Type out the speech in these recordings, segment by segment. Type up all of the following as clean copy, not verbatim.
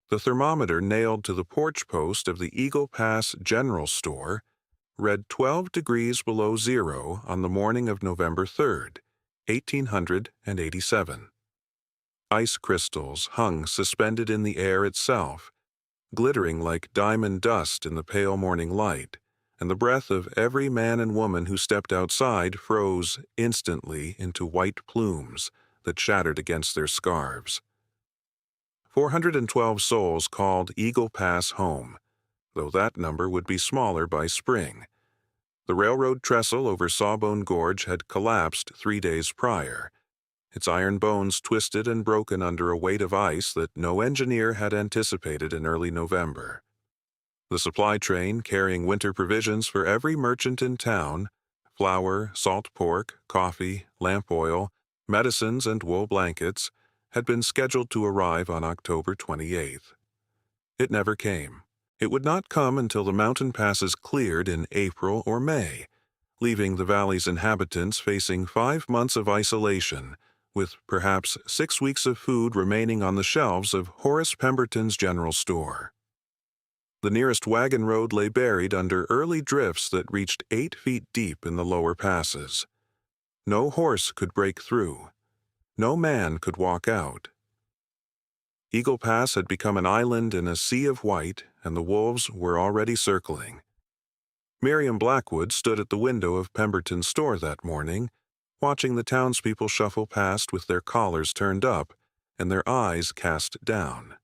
The thermometer nailed to the porch post of the Eagle Pass General Store read 12 degrees below zero on the morning of November 3rd, 1887. Ice crystals hung suspended in the air itself, glittering like diamond dust in the pale morning light, and the breath of every man and woman who stepped outside froze instantly into white plumes that shattered against their scarves. 412 souls called Eagle Pass home, though that number would be smaller by spring. The railroad trestle over Sawbone Gorge had collapsed 3 days prior, its iron bones twisted and broken under a weight of ice that no engineer had anticipated in early November. The supply train carrying winter provisions for every merchant in town, flour, salt pork, coffee, lamp oil, medicines, and wool blankets, had been scheduled to arrive on October 28th. It never came. It would not come until the mountain passes cleared in April or May, leaving the valley's inhabitants facing 5 months of isolation, with perhaps 6 weeks of food remaining on the shelves of Horace Pemberton's general store. The nearest wagon road lay buried under early drifts that reached 8 feet deep in the lower passes. No horse could break through. No man could walk out. Eagle Pass had become an island in a sea of white, and the wolves were already circling. Miriam Blackwood stood at the window of Pemberton's store that morning, watching the townspeople shuffle past with their collars turned up and their eyes cast down.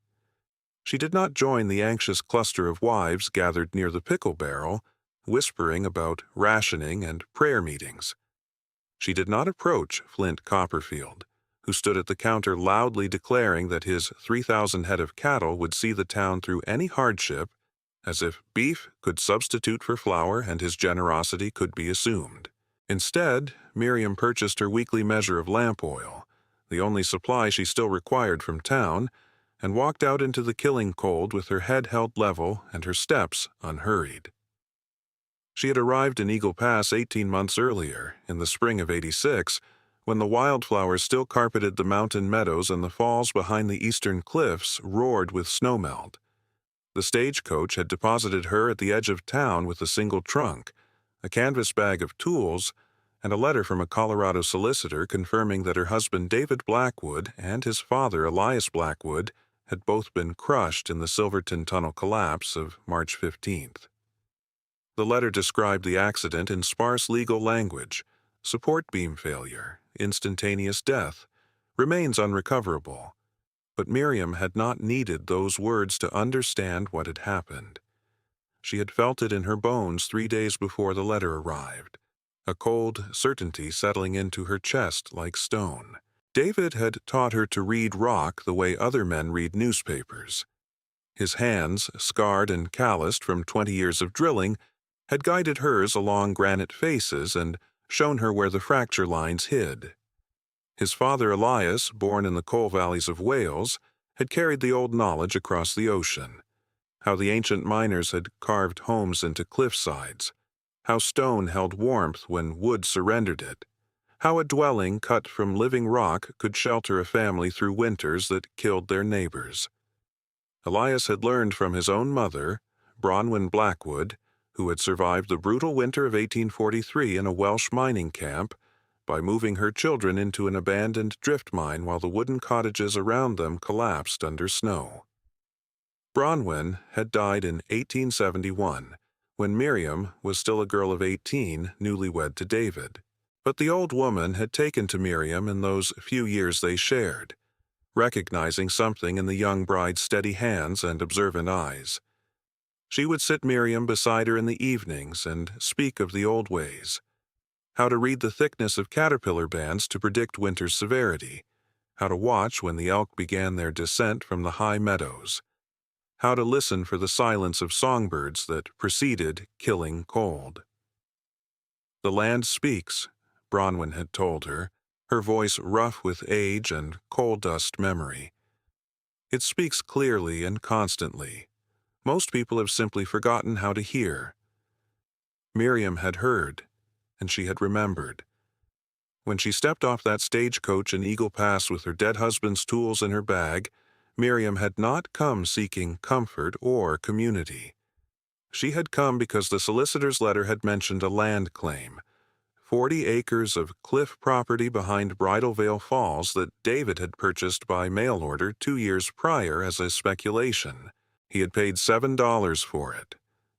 She did not join the anxious cluster of wives gathered near the pickle barrel, whispering about rationing and prayer meetings. She did not approach Flint Copperfield, who stood at the counter loudly declaring that his 3,000 head of cattle would see the town through any hardship, as if beef could substitute for flour and his generosity could be assumed. Instead, Miriam purchased her weekly measure of lamp oil, the only supply she still required from town, and walked out into the killing cold with her head held level and her steps unhurried. She had arrived in Eagle Pass 18 months earlier, in the spring of '86, when the wildflowers still carpeted the mountain meadows and the falls behind the eastern cliffs roared with snowmelt. The stagecoach had deposited her at the edge of town with a single trunk, a canvas bag of tools, and a letter from a Colorado solicitor confirming that her husband David Blackwood and his father Elias Blackwood had both been crushed in the Silverton Tunnel collapse of March 15th. The letter described the accident in sparse legal language: support beam failure, instantaneous death, remains unrecoverable. But Miriam had not needed those words to understand what had happened. She had felt it in her bones 3 days before the letter arrived, a cold certainty settling into her chest like stone. David had taught her to read rock the way other men read newspapers. His hands, scarred and calloused from 20 years of drilling, had guided hers along granite faces and shown her where the fracture lines hid. His father Elias, born in the coal valleys of Wales, had carried the old knowledge across the ocean: how the ancient miners had carved homes into cliff sides, how stone held warmth when wood surrendered it, how a dwelling cut from living rock could shelter a family through winters that killed their neighbors. Elias had learned from his own mother, Bronwyn Blackwood, who had survived the brutal winter of 1843 in a Welsh mining camp, by moving her children into an abandoned drift mine while the wooden cottages around them collapsed under snow. Bronwyn had died in 1871, when Miriam was still a girl of 18, newlywed to David. But the old woman had taken to Miriam in those few years they shared, recognizing something in the young bride's steady hands and observant eyes. She would sit Miriam beside her in the evenings and speak of the old ways: how to read the thickness of caterpillar bands to predict winter's severity, how to watch when the elk began their descent from the high meadows, how to listen for the silence of songbirds that preceded killing cold. "The land speaks," Bronwyn had told her, her voice rough with age and coal-dust memory. "It speaks clearly and constantly. Most people have simply forgotten how to hear." Miriam had heard, and she had remembered. When she stepped off that stagecoach in Eagle Pass with her dead husband's tools in her bag, Miriam had not come seeking comfort or community. She had come because the solicitor's letter had mentioned a land claim, 40 acres of cliff property behind Bridal Veil Falls that David had purchased by mail order 2 years prior as a speculation. He had paid $7 for it,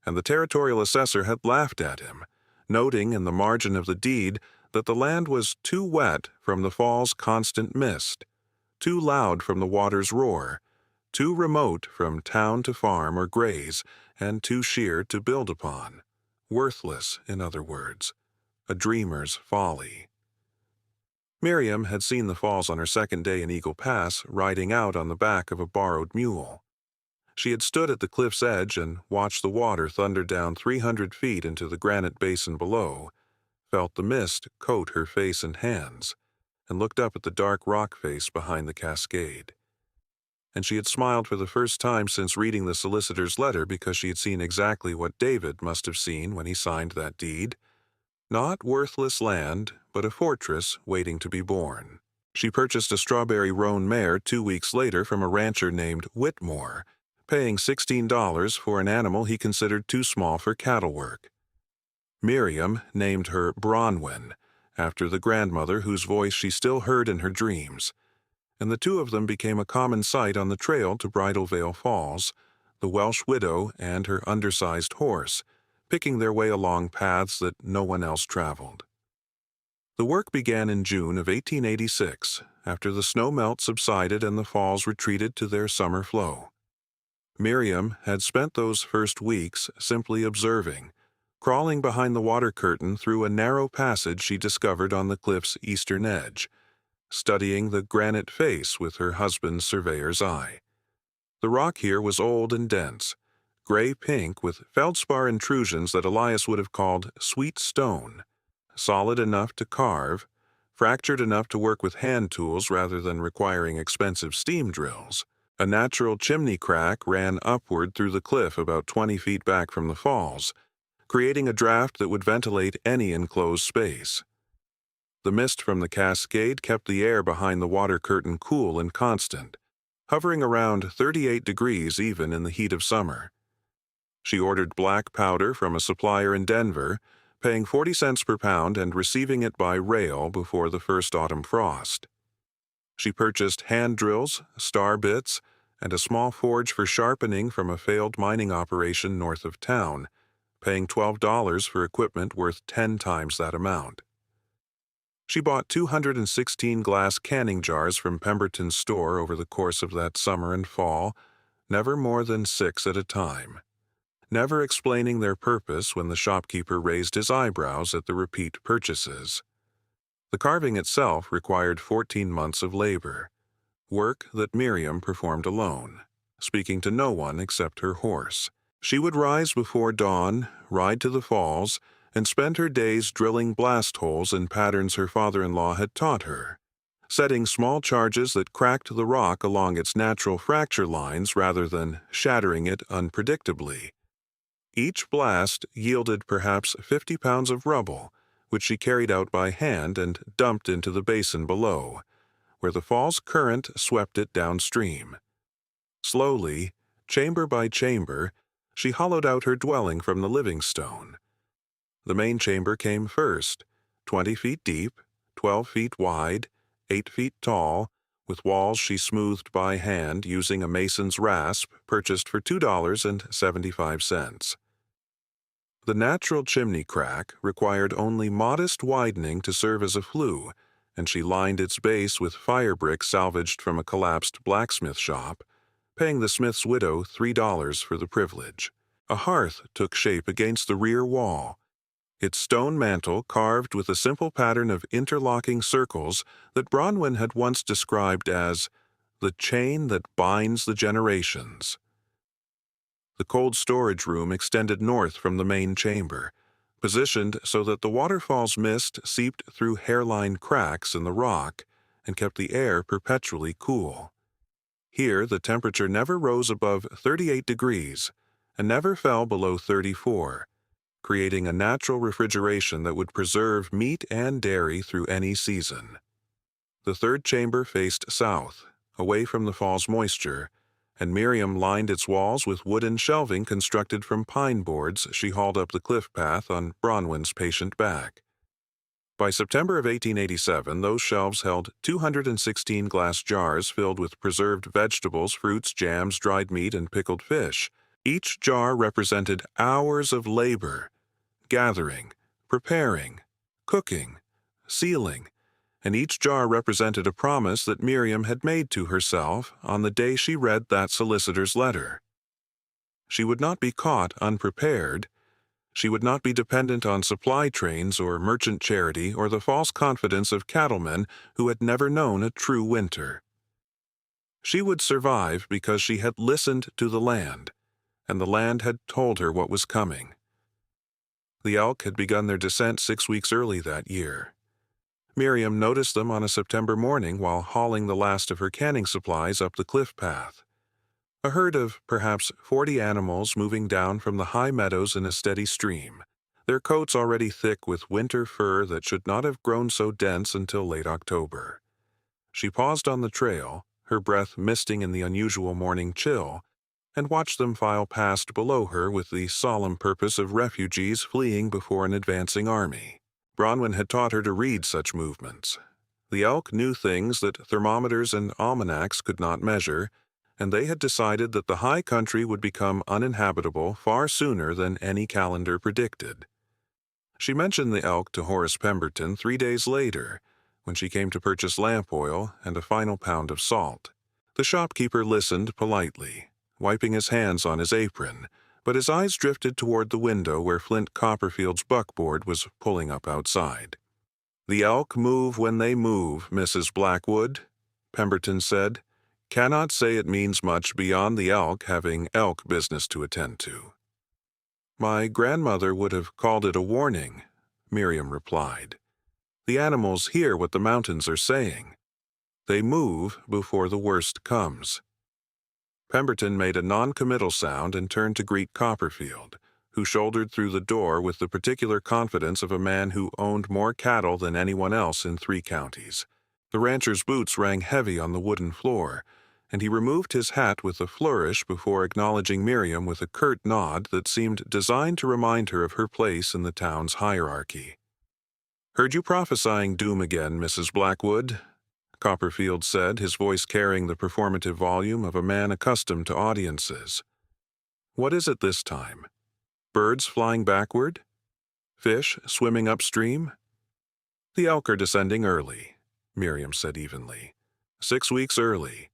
and the territorial assessor had laughed at him, noting in the margin of the deed that the land was too wet from the fall's constant mist, too loud from the water's roar, too remote from town to farm or graze, and too sheer to build upon. Worthless, in other words. A dreamer's folly. Miriam had seen the falls on her second day in Eagle Pass, riding out on the back of a borrowed mule. She had stood at the cliff's edge and watched the water thunder down 300 feet into the granite basin below, felt the mist coat her face and hands, and looked up at the dark rock face behind the cascade. And she had smiled for the first time since reading the solicitor's letter because she had seen exactly what David must have seen when he signed that deed. Not worthless land, but a fortress waiting to be born. She purchased a strawberry roan mare 2 weeks later from a rancher named Whitmore, paying $16 for an animal he considered too small for cattle work. Miriam named her Bronwyn, after the grandmother whose voice she still heard in her dreams, and the two of them became a common sight on the trail to Bridal Veil Falls, the Welsh widow and her undersized horse, picking their way along paths that no one else traveled. The work began in June of 1886, after the snow melt subsided and the falls retreated to their summer flow. Miriam had spent those first weeks simply observing, crawling behind the water curtain through a narrow passage she discovered on the cliff's eastern edge, studying the granite face with her husband's surveyor's eye. The rock here was old and dense, gray-pink with feldspar intrusions that Elias would have called sweet stone, solid enough to carve, fractured enough to work with hand tools rather than requiring expensive steam drills. A natural chimney crack ran upward through the cliff about 20 feet back from the falls, creating a draft that would ventilate any enclosed space. The mist from the cascade kept the air behind the water curtain cool and constant, hovering around 38 degrees even in the heat of summer. She ordered black powder from a supplier in Denver, paying 40 cents per pound and receiving it by rail before the first autumn frost. She purchased hand drills, star bits, and a small forge for sharpening from a failed mining operation north of town, paying $12 for equipment worth 10 times that amount. She bought 216 glass canning jars from Pemberton's store over the course of that summer and fall, never more than 6 at a time, never explaining their purpose when the shopkeeper raised his eyebrows at the repeat purchases. The carving itself required 14 months of labor, work that Miriam performed alone, speaking to no one except her horse. She would rise before dawn, ride to the falls, and spend her days drilling blast holes in patterns her father-in-law had taught her, setting small charges that cracked the rock along its natural fracture lines rather than shattering it unpredictably. Each blast yielded perhaps 50 pounds of rubble, which she carried out by hand and dumped into the basin below, where the fall's current swept it downstream. Slowly, chamber by chamber, she hollowed out her dwelling from the living stone. The main chamber came first, 20 feet deep, 12 feet wide, 8 feet tall, with walls she smoothed by hand using a mason's rasp purchased for $2.75. The natural chimney crack required only modest widening to serve as a flue, and she lined its base with fire bricks salvaged from a collapsed blacksmith shop, paying the smith's widow $3 for the privilege. A hearth took shape against the rear wall, its stone mantel carved with a simple pattern of interlocking circles that Bronwyn had once described as the chain that binds the generations. The cold storage room extended north from the main chamber, positioned so that the waterfall's mist seeped through hairline cracks in the rock and kept the air perpetually cool. Here the temperature never rose above 38 degrees and never fell below 34, creating a natural refrigeration that would preserve meat and dairy through any season. The third chamber faced south, away from the fall's moisture, and Miriam lined its walls with wooden shelving constructed from pine boards she hauled up the cliff path on Bronwyn's patient back. By September of 1887, those shelves held 216 glass jars filled with preserved vegetables, fruits, jams, dried meat, and pickled fish. Each jar represented hours of labor, gathering, preparing, cooking, sealing, and each jar represented a promise that Miriam had made to herself on the day she read that solicitor's letter. She would not be caught unprepared. She would not be dependent on supply trains or merchant charity or the false confidence of cattlemen who had never known a true winter. She would survive because she had listened to the land, and the land had told her what was coming. The elk had begun their descent 6 weeks early that year. Miriam noticed them on a September morning while hauling the last of her canning supplies up the cliff path. A herd of perhaps 40 animals moving down from the high meadows in a steady stream, their coats already thick with winter fur that should not have grown so dense until late October. She paused on the trail, her breath misting in the unusual morning chill, and watched them file past below her with the solemn purpose of refugees fleeing before an advancing army. Bronwyn had taught her to read such movements. The elk knew things that thermometers and almanacs could not measure, and they had decided that the high country would become uninhabitable far sooner than any calendar predicted. She mentioned the elk to Horace Pemberton 3 days later, when she came to purchase lamp oil and a final pound of salt. The shopkeeper listened politely, wiping his hands on his apron, but his eyes drifted toward the window where Flint Copperfield's buckboard was pulling up outside. "The elk move when they move, Mrs. Blackwood," Pemberton said. "Cannot say it means much beyond the elk having elk business to attend to." "My grandmother would have called it a warning," Miriam replied. "The animals hear what the mountains are saying. They move before the worst comes." Pemberton made a non-committal sound and turned to greet Copperfield, who shouldered through the door with the particular confidence of a man who owned more cattle than anyone else in 3 counties. The rancher's boots rang heavy on the wooden floor, and he removed his hat with a flourish before acknowledging Miriam with a curt nod that seemed designed to remind her of her place in the town's hierarchy. "Heard you prophesying doom again, Mrs. Blackwood," Copperfield said, his voice carrying the performative volume of a man accustomed to audiences. "What is it this time? Birds flying backward? Fish swimming upstream?" "The elk are descending early," Miriam said evenly. 6 weeks early.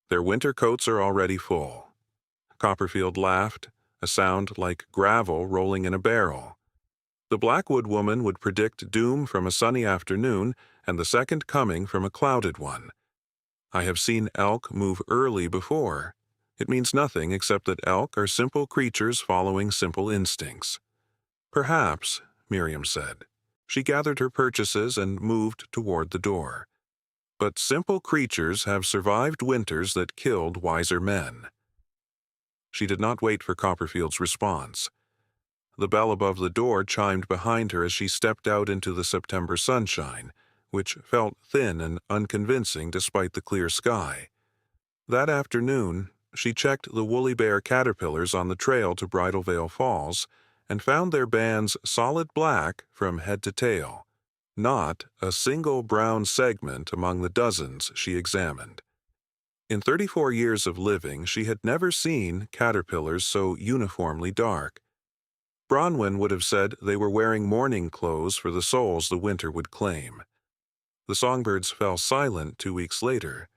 Their winter coats are already full." Copperfield laughed, a sound like gravel rolling in a barrel. The Blackwood woman would predict doom from a sunny afternoon and the second coming from a clouded one. "I have seen elk move early before. It means nothing except that elk are simple creatures following simple instincts." "Perhaps," Miriam said. She gathered her purchases and moved toward the door. "But simple creatures have survived winters that killed wiser men." She did not wait for Copperfield's response. The bell above the door chimed behind her as she stepped out into the September sunshine, which felt thin and unconvincing despite the clear sky. That afternoon, she checked the woolly bear caterpillars on the trail to Bridal Veil Falls and found their bands solid black from head to tail. Not a single brown segment among the dozens she examined. In 34 years of living, she had never seen caterpillars so uniformly dark. Bronwyn would have said they were wearing mourning clothes for the souls the winter would claim. The songbirds fell silent 2 weeks later,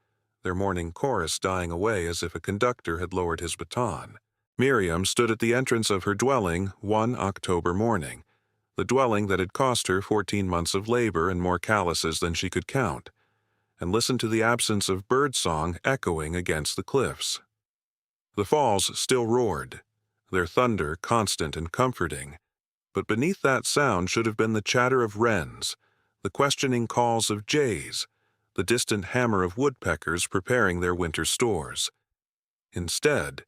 their morning chorus dying away as if a conductor had lowered his baton. Miriam stood at the entrance of her dwelling one October morning, the dwelling that had cost her 14 months of labor and more calluses than she could count, and listened to the absence of birdsong echoing against the cliffs. The falls still roared, their thunder constant and comforting, but beneath that sound should have been the chatter of wrens, the questioning calls of jays, the distant hammer of woodpeckers preparing their winter stores. Instead,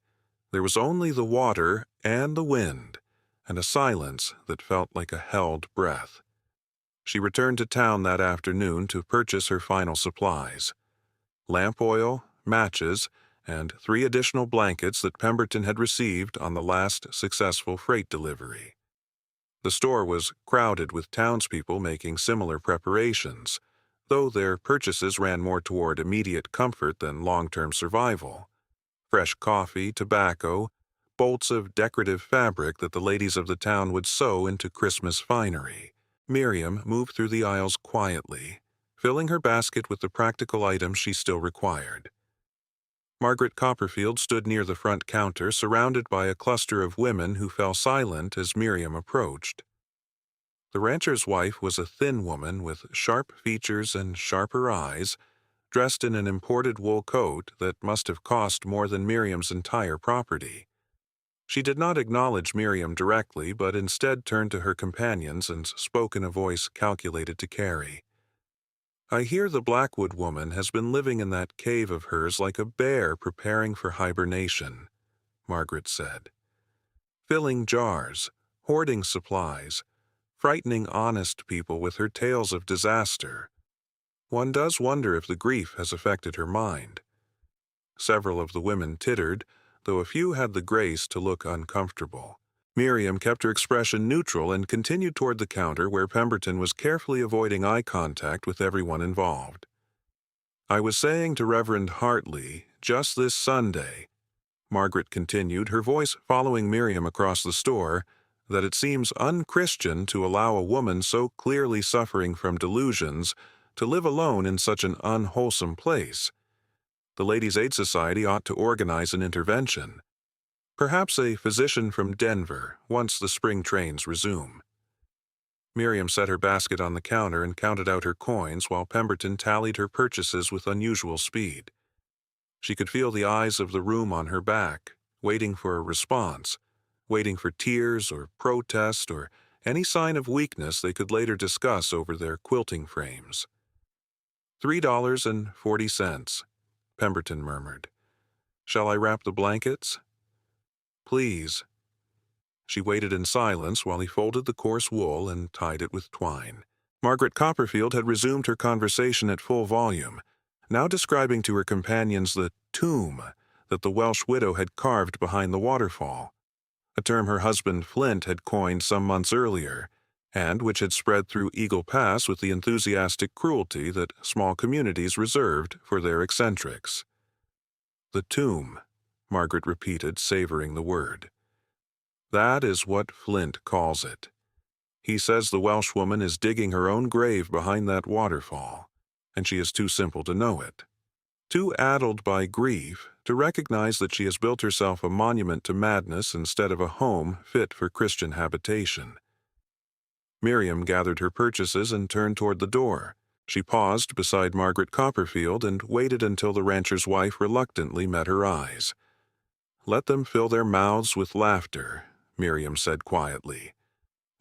there was only the water and the wind, and a silence that felt like a held breath. She returned to town that afternoon to purchase her final supplies: lamp oil, matches, and 3 additional blankets that Pemberton had received on the last successful freight delivery. The store was crowded with townspeople making similar preparations, though their purchases ran more toward immediate comfort than long-term survival. Fresh coffee, tobacco, bolts of decorative fabric that the ladies of the town would sew into Christmas finery. Miriam moved through the aisles quietly, filling her basket with the practical items she still required. Margaret Copperfield stood near the front counter, surrounded by a cluster of women who fell silent as Miriam approached. The rancher's wife was a thin woman with sharp features and sharper eyes, dressed in an imported wool coat that must have cost more than Miriam's entire property. She did not acknowledge Miriam directly, but instead turned to her companions and spoke in a voice calculated to carry. "I hear the Blackwood woman has been living in that cave of hers like a bear preparing for hibernation," Margaret said. "Filling jars, hoarding supplies, frightening honest people with her tales of disaster. One does wonder if the grief has affected her mind." Several of the women tittered, though a few had the grace to look uncomfortable. Miriam kept her expression neutral and continued toward the counter where Pemberton was carefully avoiding eye contact with everyone involved. "I was saying to Reverend Hartley, just this Sunday," Margaret continued, her voice following Miriam across the store, "that it seems unchristian to allow a woman so clearly suffering from delusions to live alone in such an unwholesome place. The Ladies' Aid Society ought to organize an intervention. Perhaps a physician from Denver, once the spring trains resume." Miriam set her basket on the counter and counted out her coins while Pemberton tallied her purchases with unusual speed. She could feel the eyes of the room on her back, waiting for a response, waiting for tears or protest or any sign of weakness they could later discuss over their quilting frames. $3.40, Pemberton murmured. "Shall I wrap the blankets?" "Please." She waited in silence while he folded the coarse wool and tied it with twine. Margaret Copperfield had resumed her conversation at full volume, now describing to her companions the tomb that the Welsh widow had carved behind the waterfall, a term her husband Flint had coined some months earlier, and which had spread through Eagle Pass with the enthusiastic cruelty that small communities reserved for their eccentrics. "The tomb," Margaret repeated, savoring the word. "That is what Flint calls it. He says the Welshwoman is digging her own grave behind that waterfall, and she is too simple to know it, too addled by grief to recognize that she has built herself a monument to madness instead of a home fit for Christian habitation." Miriam gathered her purchases and turned toward the door. She paused beside Margaret Copperfield and waited until the rancher's wife reluctantly met her eyes. "Let them fill their mouths with laughter," Miriam said quietly.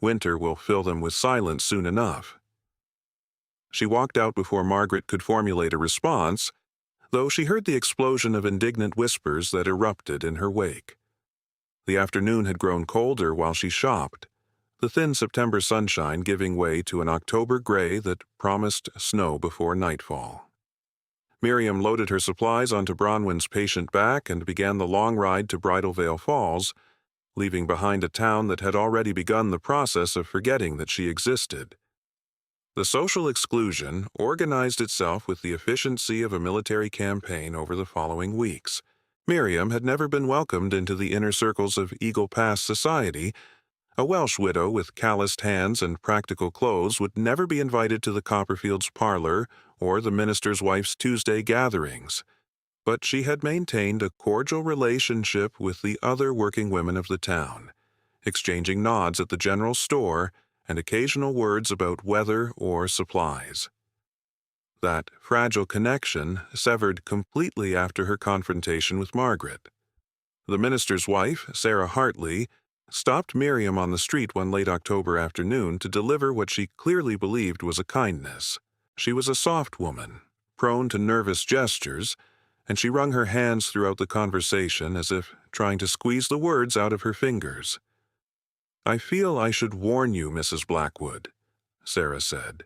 "Winter will fill them with silence soon enough." She walked out before Margaret could formulate a response, though she heard the explosion of indignant whispers that erupted in her wake. The afternoon had grown colder while she shopped, the thin September sunshine giving way to an October gray that promised snow before nightfall. Miriam loaded her supplies onto Bronwyn's patient back and began the long ride to Bridal Veil Falls, leaving behind a town that had already begun the process of forgetting that she existed. The social exclusion organized itself with the efficiency of a military campaign over the following weeks. Miriam had never been welcomed into the inner circles of Eagle Pass society. A Welsh widow with calloused hands and practical clothes would never be invited to the Copperfields' parlor or the minister's wife's Tuesday gatherings, but she had maintained a cordial relationship with the other working women of the town, exchanging nods at the general store and occasional words about weather or supplies. That fragile connection severed completely after her confrontation with Margaret. The minister's wife, Sarah Hartley, stopped Miriam on the street one late October afternoon to deliver what she clearly believed was a kindness. She was a soft woman, prone to nervous gestures, and she wrung her hands throughout the conversation as if trying to squeeze the words out of her fingers. "I feel I should warn you, Mrs. Blackwood," Sarah said,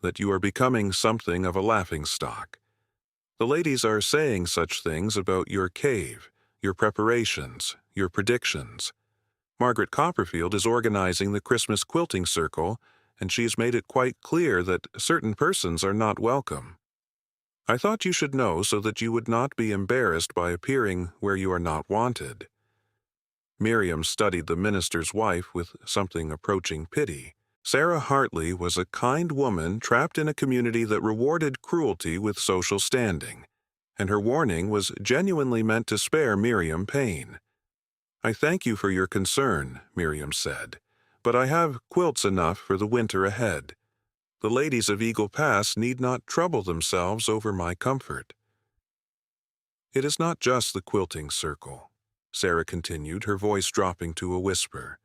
"that you are becoming something of a laughingstock. The ladies are saying such things about your cave, your preparations, your predictions. Margaret Copperfield is organizing the Christmas quilting circle, and she's made it quite clear that certain persons are not welcome. I thought you should know so that you would not be embarrassed by appearing where you are not wanted. Miriam studied the minister's wife with something approaching pity. Sarah Hartley was a kind woman trapped in a community that rewarded cruelty with social standing, and her warning was genuinely meant to spare Miriam pain. "I thank you for your concern," Miriam said, "but I have quilts enough for the winter ahead. The ladies of Eagle Pass need not trouble themselves over my comfort." "It is not just the quilting circle," Sarah continued, her voice dropping to a whisper.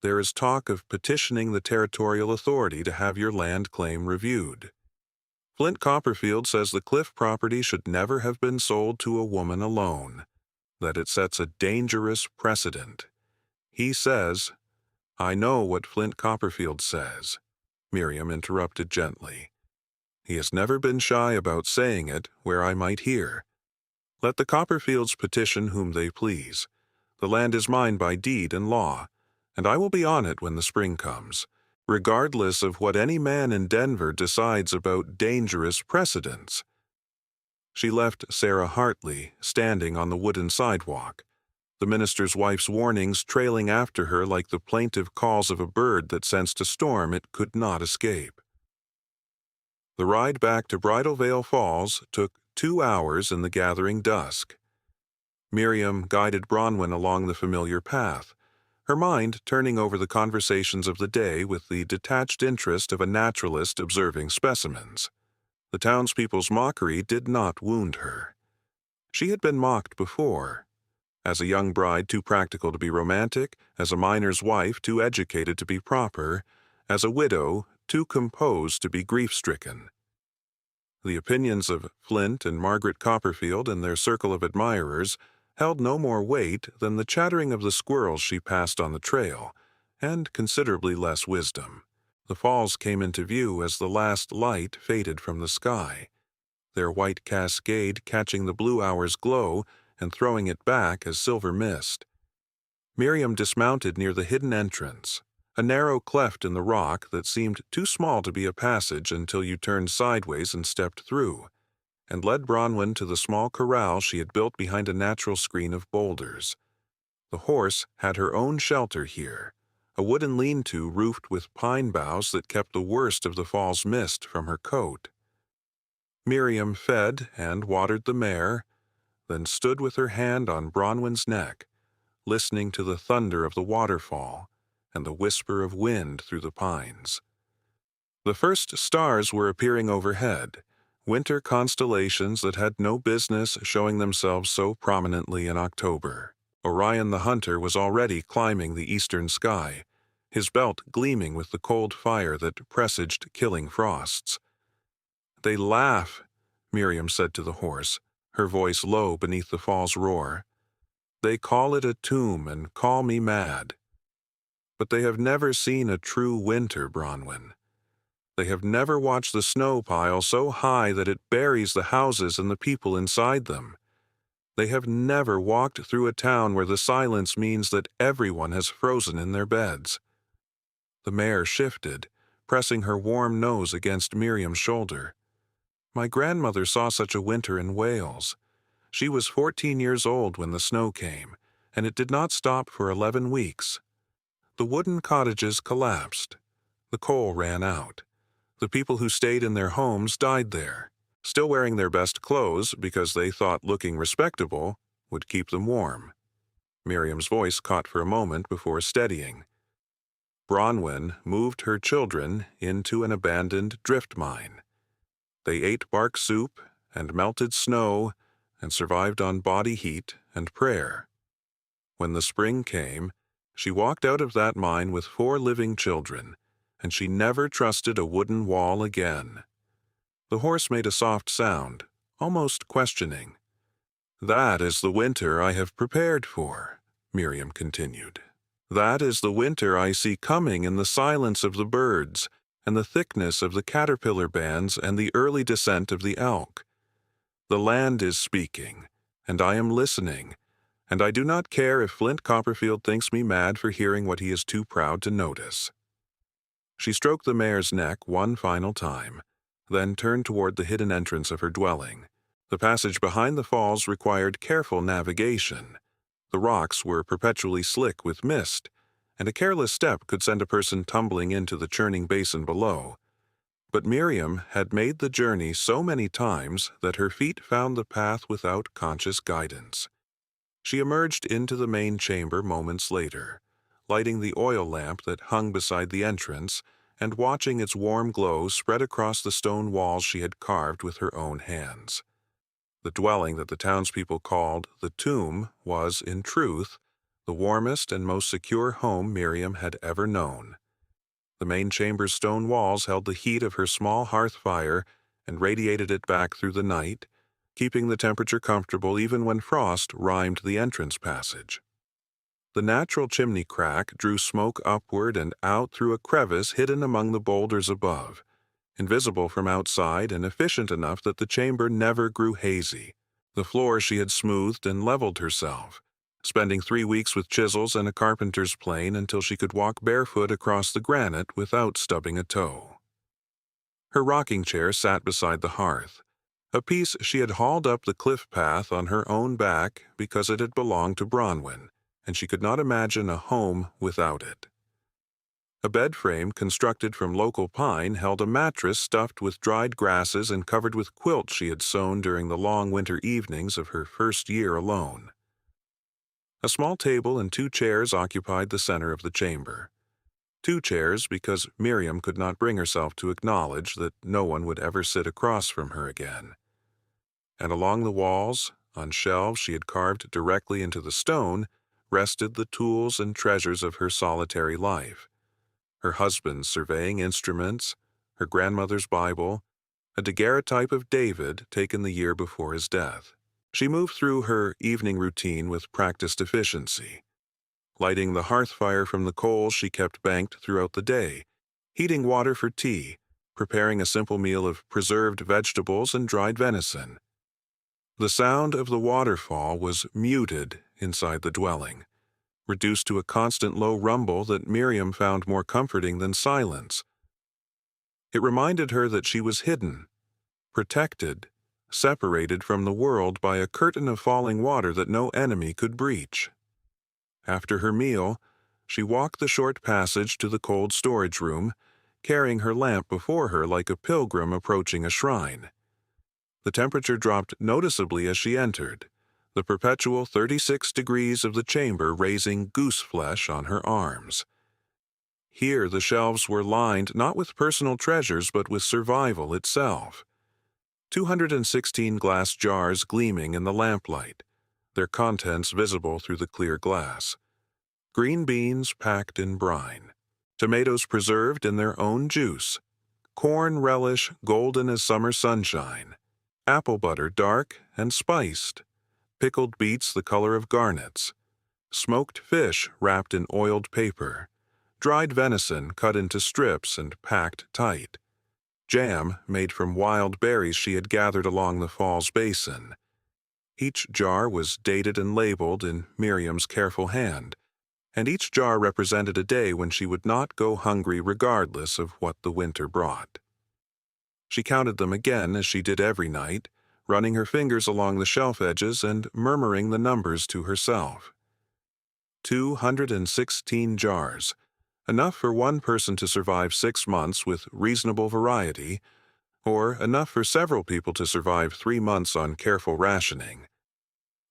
"There is talk of petitioning the territorial authority to have your land claim reviewed. Flint Copperfield says the cliff property should never have been sold to a woman alone, that it sets a dangerous precedent. He says—" "I know what Flint Copperfield says," Miriam interrupted gently. "He has never been shy about saying it where I might hear. Let the Copperfields petition whom they please. The land is mine by deed and law, and I will be on it when the spring comes, regardless of what any man in Denver decides about dangerous precedents." She left Sarah Hartley standing on the wooden sidewalk, the minister's wife's warnings trailing after her like the plaintive calls of a bird that sensed a storm it could not escape. The ride back to Bridal Veil Falls took 2 hours in the gathering dusk. Miriam guided Bronwyn along the familiar path, her mind turning over the conversations of the day with the detached interest of a naturalist observing specimens. The townspeople's mockery did not wound her. She had been mocked before. As a young bride too practical to be romantic, as a miner's wife too educated to be proper, as a widow too composed to be grief-stricken. The opinions of Flint and Margaret Copperfield and their circle of admirers held no more weight than the chattering of the squirrels she passed on the trail, and considerably less wisdom. The falls came into view as the last light faded from the sky, their white cascade catching the blue hour's glow and throwing it back as silver mist. Miriam dismounted near the hidden entrance, a narrow cleft in the rock that seemed too small to be a passage until you turned sideways and stepped through, and led Bronwyn to the small corral she had built behind a natural screen of boulders. The horse had her own shelter here, a wooden lean-to roofed with pine boughs that kept the worst of the fall's mist from her coat. Miriam fed and watered the mare, then stood with her hand on Bronwyn's neck, listening to the thunder of the waterfall and the whisper of wind through the pines. The first stars were appearing overhead, winter constellations that had no business showing themselves so prominently in October. Orion the hunter was already climbing the eastern sky, his belt gleaming with the cold fire that presaged killing frosts. "They laugh," Miriam said to the horse, her voice low beneath the fall's roar. "They call it a tomb and call me mad. But they have never seen a true winter, Bronwyn. They have never watched the snow pile so high that it buries the houses and the people inside them. They have never walked through a town where the silence means that everyone has frozen in their beds." The mare shifted, pressing her warm nose against Miriam's shoulder. "My grandmother saw such a winter in Wales. She was 14 years old when the snow came, and it did not stop for 11 weeks. The wooden cottages collapsed. The coal ran out. The people who stayed in their homes died there, still wearing their best clothes because they thought looking respectable would keep them warm." Miriam's voice caught for a moment before steadying. Bronwyn moved her children into an abandoned drift mine. They ate bark soup and melted snow and survived on body heat and prayer. When the spring came, she walked out of that mine with 4 living children, and she never trusted a wooden wall again. The horse made a soft sound, almost questioning. "That is the winter I have prepared for," Miriam continued. "That is the winter I see coming in the silence of the birds and the thickness of the caterpillar bands and the early descent of the elk. The land is speaking, and I am listening, and I do not care if Flint Copperfield thinks me mad for hearing what he is too proud to notice." She stroked the mare's neck one final time, then turned toward the hidden entrance of her dwelling. The passage behind the falls required careful navigation. The rocks were perpetually slick with mist, and a careless step could send a person tumbling into the churning basin below. But Miriam had made the journey so many times that her feet found the path without conscious guidance. She emerged into the main chamber moments later, lighting the oil lamp that hung beside the entrance and watching its warm glow spread across the stone walls she had carved with her own hands. The dwelling that the townspeople called the tomb was, in truth, the warmest and most secure home Miriam had ever known. The main chamber's stone walls held the heat of her small hearth fire and radiated it back through the night, keeping the temperature comfortable even when frost rimed the entrance passage. The natural chimney crack drew smoke upward and out through a crevice hidden among the boulders above, invisible from outside and efficient enough that the chamber never grew hazy. The floor she had smoothed and leveled herself, spending 3 weeks with chisels and a carpenter's plane until she could walk barefoot across the granite without stubbing a toe. Her rocking chair sat beside the hearth, a piece she had hauled up the cliff path on her own back because it had belonged to Bronwyn, and she could not imagine a home without it. A bed frame constructed from local pine held a mattress stuffed with dried grasses and covered with quilts she had sewn during the long winter evenings of her first year alone. A small table and 2 chairs occupied the center of the chamber. 2 chairs because Miriam could not bring herself to acknowledge that no one would ever sit across from her again. And along the walls, on shelves she had carved directly into the stone, rested the tools and treasures of her solitary life: her husband's surveying instruments, her grandmother's Bible, a daguerreotype of David taken the year before his death. She moved through her evening routine with practiced efficiency, lighting the hearth fire from the coals she kept banked throughout the day, heating water for tea, preparing a simple meal of preserved vegetables and dried venison. The sound of the waterfall was muted inside the dwelling, reduced to a constant low rumble that Miriam found more comforting than silence. It reminded her that she was hidden, protected, separated from the world by a curtain of falling water that no enemy could breach. After her meal, she walked the short passage to the cold storage room, carrying her lamp before her like a pilgrim approaching a shrine. The temperature dropped noticeably as she entered, the perpetual 36 degrees of the chamber raising goose flesh on her arms. Here the shelves were lined not with personal treasures but with survival itself. 216 glass jars gleaming in the lamplight, their contents visible through the clear glass. Green beans packed in brine, tomatoes preserved in their own juice, corn relish golden as summer sunshine, apple butter dark and spiced, pickled beets the color of garnets, smoked fish wrapped in oiled paper, dried venison cut into strips and packed tight, jam made from wild berries she had gathered along the fall's basin. Each jar was dated and labeled in Miriam's careful hand, and each jar represented a day when she would not go hungry regardless of what the winter brought. She counted them again as she did every night, running her fingers along the shelf edges and murmuring the numbers to herself. 216 jars, enough for one person to survive 6 months with reasonable variety, or enough for several people to survive 3 months on careful rationing.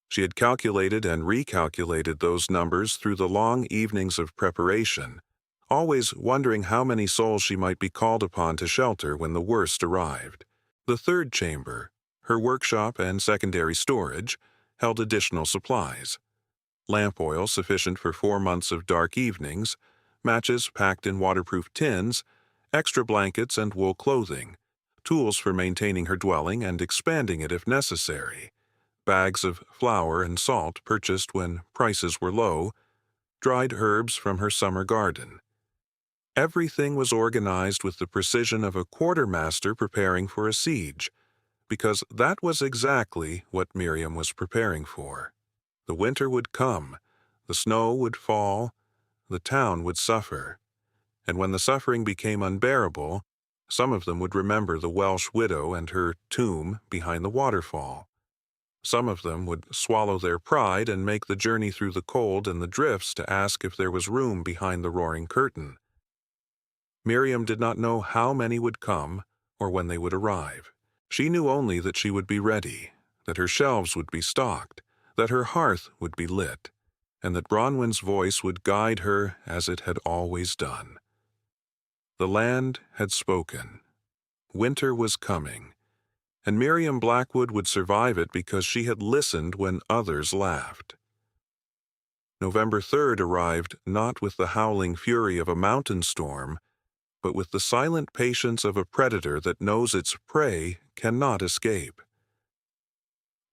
She had calculated and recalculated those numbers through the long evenings of preparation, always wondering how many souls she might be called upon to shelter when the worst arrived. The third chamber, her workshop and secondary storage, held additional supplies: lamp oil sufficient for 4 months of dark evenings, matches packed in waterproof tins, extra blankets and wool clothing, tools for maintaining her dwelling and expanding it if necessary, bags of flour and salt purchased when prices were low, dried herbs from her summer garden. Everything was organized with the precision of a quartermaster preparing for a siege, because that was exactly what Miriam was preparing for. The winter would come, the snow would fall, the town would suffer, and when the suffering became unbearable, some of them would remember the Welsh widow and her tomb behind the waterfall. Some of them would swallow their pride and make the journey through the cold and the drifts to ask if there was room behind the roaring curtain. Miriam did not know how many would come or when they would arrive. She knew only that she would be ready, that her shelves would be stocked, that her hearth would be lit, and that Bronwyn's voice would guide her as it had always done. The land had spoken. Winter was coming, and Miriam Blackwood would survive it because she had listened when others laughed. November 3rd arrived not with the howling fury of a mountain storm, but with the silent patience of a predator that knows its prey cannot escape.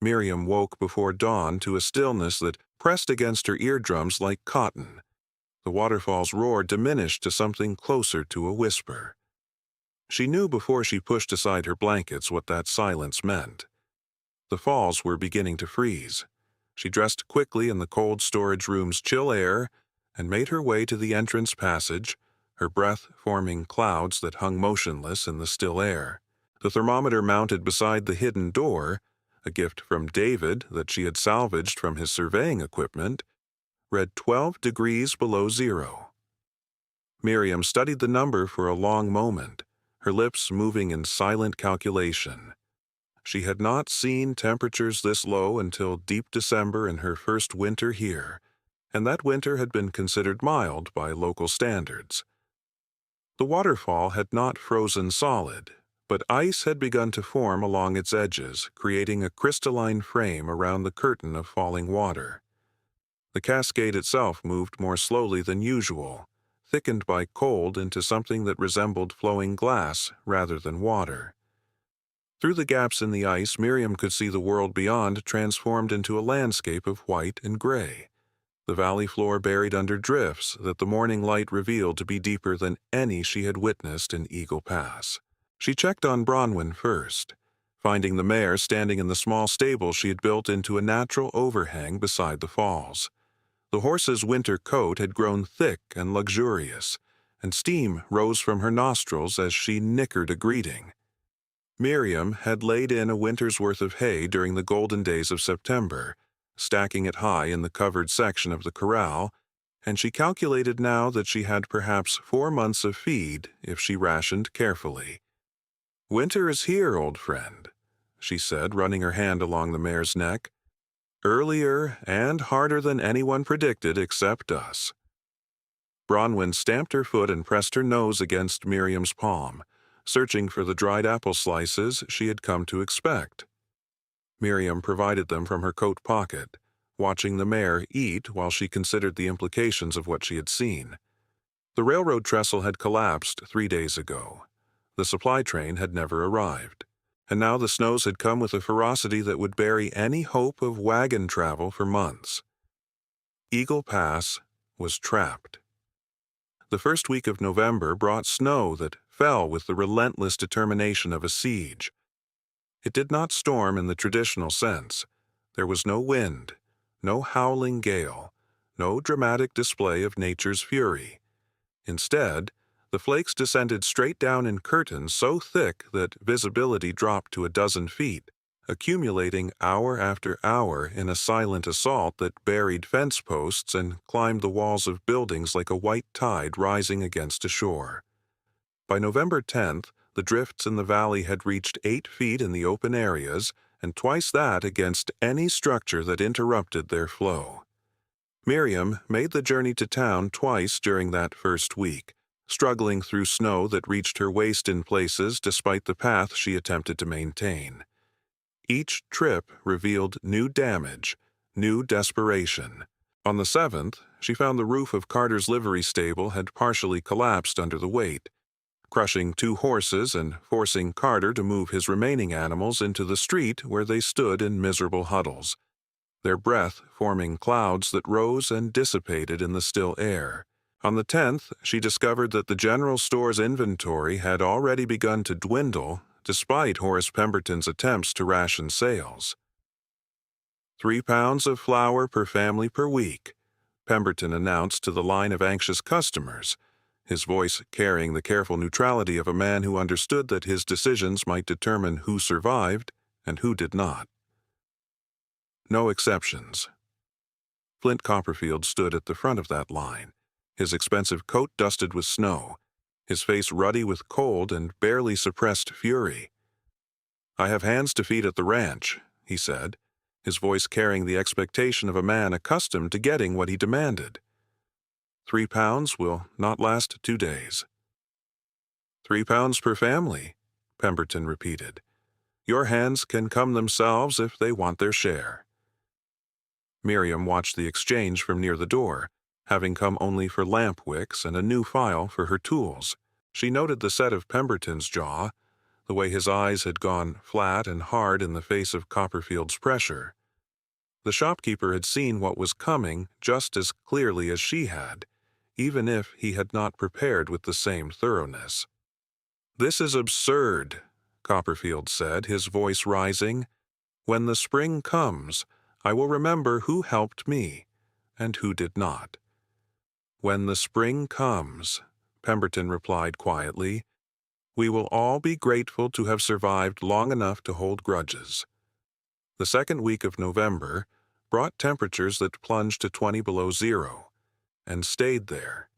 Miriam woke before dawn to a stillness that pressed against her eardrums like cotton. The waterfall's roar diminished to something closer to a whisper. She knew before she pushed aside her blankets what that silence meant. The falls were beginning to freeze. She dressed quickly in the cold storage room's chill air and made her way to the entrance passage, her breath forming clouds that hung motionless in the still air. The thermometer mounted beside the hidden door, a gift from David that she had salvaged from his surveying equipment, read 12 degrees below zero. Miriam studied the number for a long moment, her lips moving in silent calculation. She had not seen temperatures this low until deep December in her first winter here, and that winter had been considered mild by local standards. The waterfall had not frozen solid, but ice had begun to form along its edges, creating a crystalline frame around the curtain of falling water. The cascade itself moved more slowly than usual, thickened by cold into something that resembled flowing glass rather than water. Through the gaps in the ice, Miriam could see the world beyond transformed into a landscape of white and gray, the valley floor buried under drifts that the morning light revealed to be deeper than any she had witnessed in Eagle Pass. She checked on Bronwyn first, finding the mare standing in the small stable she had built into a natural overhang beside the falls. The horse's winter coat had grown thick and luxurious, and steam rose from her nostrils as she nickered a greeting. Miriam had laid in a winter's worth of hay during the golden days of September, stacking it high in the covered section of the corral, and she calculated now that she had perhaps 4 months of feed if she rationed carefully. "Winter is here, old friend," she said, running her hand along the mare's neck. "Earlier and harder than anyone predicted except us." Bronwyn stamped her foot and pressed her nose against Miriam's palm, searching for the dried apple slices she had come to expect. Miriam provided them from her coat pocket, watching the mare eat while she considered the implications of what she had seen. The railroad trestle had collapsed 3 days ago. The supply train had never arrived, and now the snows had come with a ferocity that would bury any hope of wagon travel for months. Eagle Pass was trapped. The first week of November brought snow that fell with the relentless determination of a siege. It did not storm in the traditional sense. There was no wind, no howling gale, no dramatic display of nature's fury. Instead, the flakes descended straight down in curtains so thick that visibility dropped to a dozen feet, accumulating hour after hour in a silent assault that buried fence posts and climbed the walls of buildings like a white tide rising against a shore. By November 10th, the drifts in the valley had reached 8 feet in the open areas and twice that against any structure that interrupted their flow. Miriam made the journey to town twice during that first week, struggling through snow that reached her waist in places despite the path she attempted to maintain. Each trip revealed new damage, new desperation. On the 7th, she found the roof of Carter's livery stable had partially collapsed under the weight, crushing 2 horses and forcing Carter to move his remaining animals into the street where they stood in miserable huddles, their breath forming clouds that rose and dissipated in the still air. On the 10th, she discovered that the general store's inventory had already begun to dwindle despite Horace Pemberton's attempts to ration sales. 3 pounds of flour per family per week, Pemberton announced to the line of anxious customers, his voice carrying the careful neutrality of a man who understood that his decisions might determine who survived and who did not. No exceptions. Flint Copperfield stood at the front of that line, his expensive coat dusted with snow, his face ruddy with cold and barely suppressed fury. "I have hands to feed at the ranch," he said, his voice carrying the expectation of a man accustomed to getting what he demanded. 3 pounds will not last 2 days. 3 pounds per family, Pemberton repeated. Your hands can come themselves if they want their share. Miriam watched the exchange from near the door, having come only for lamp wicks and a new file for her tools. She noted the set of Pemberton's jaw, the way his eyes had gone flat and hard in the face of Copperfield's pressure. The shopkeeper had seen what was coming just as clearly as she had, even if he had not prepared with the same thoroughness. "This is absurd," Copperfield said, his voice rising. "When the spring comes, I will remember who helped me and who did not." "When the spring comes," Pemberton replied quietly, "we will all be grateful to have survived long enough to hold grudges." The second week of November brought temperatures that plunged to 20 below zero, and stayed there,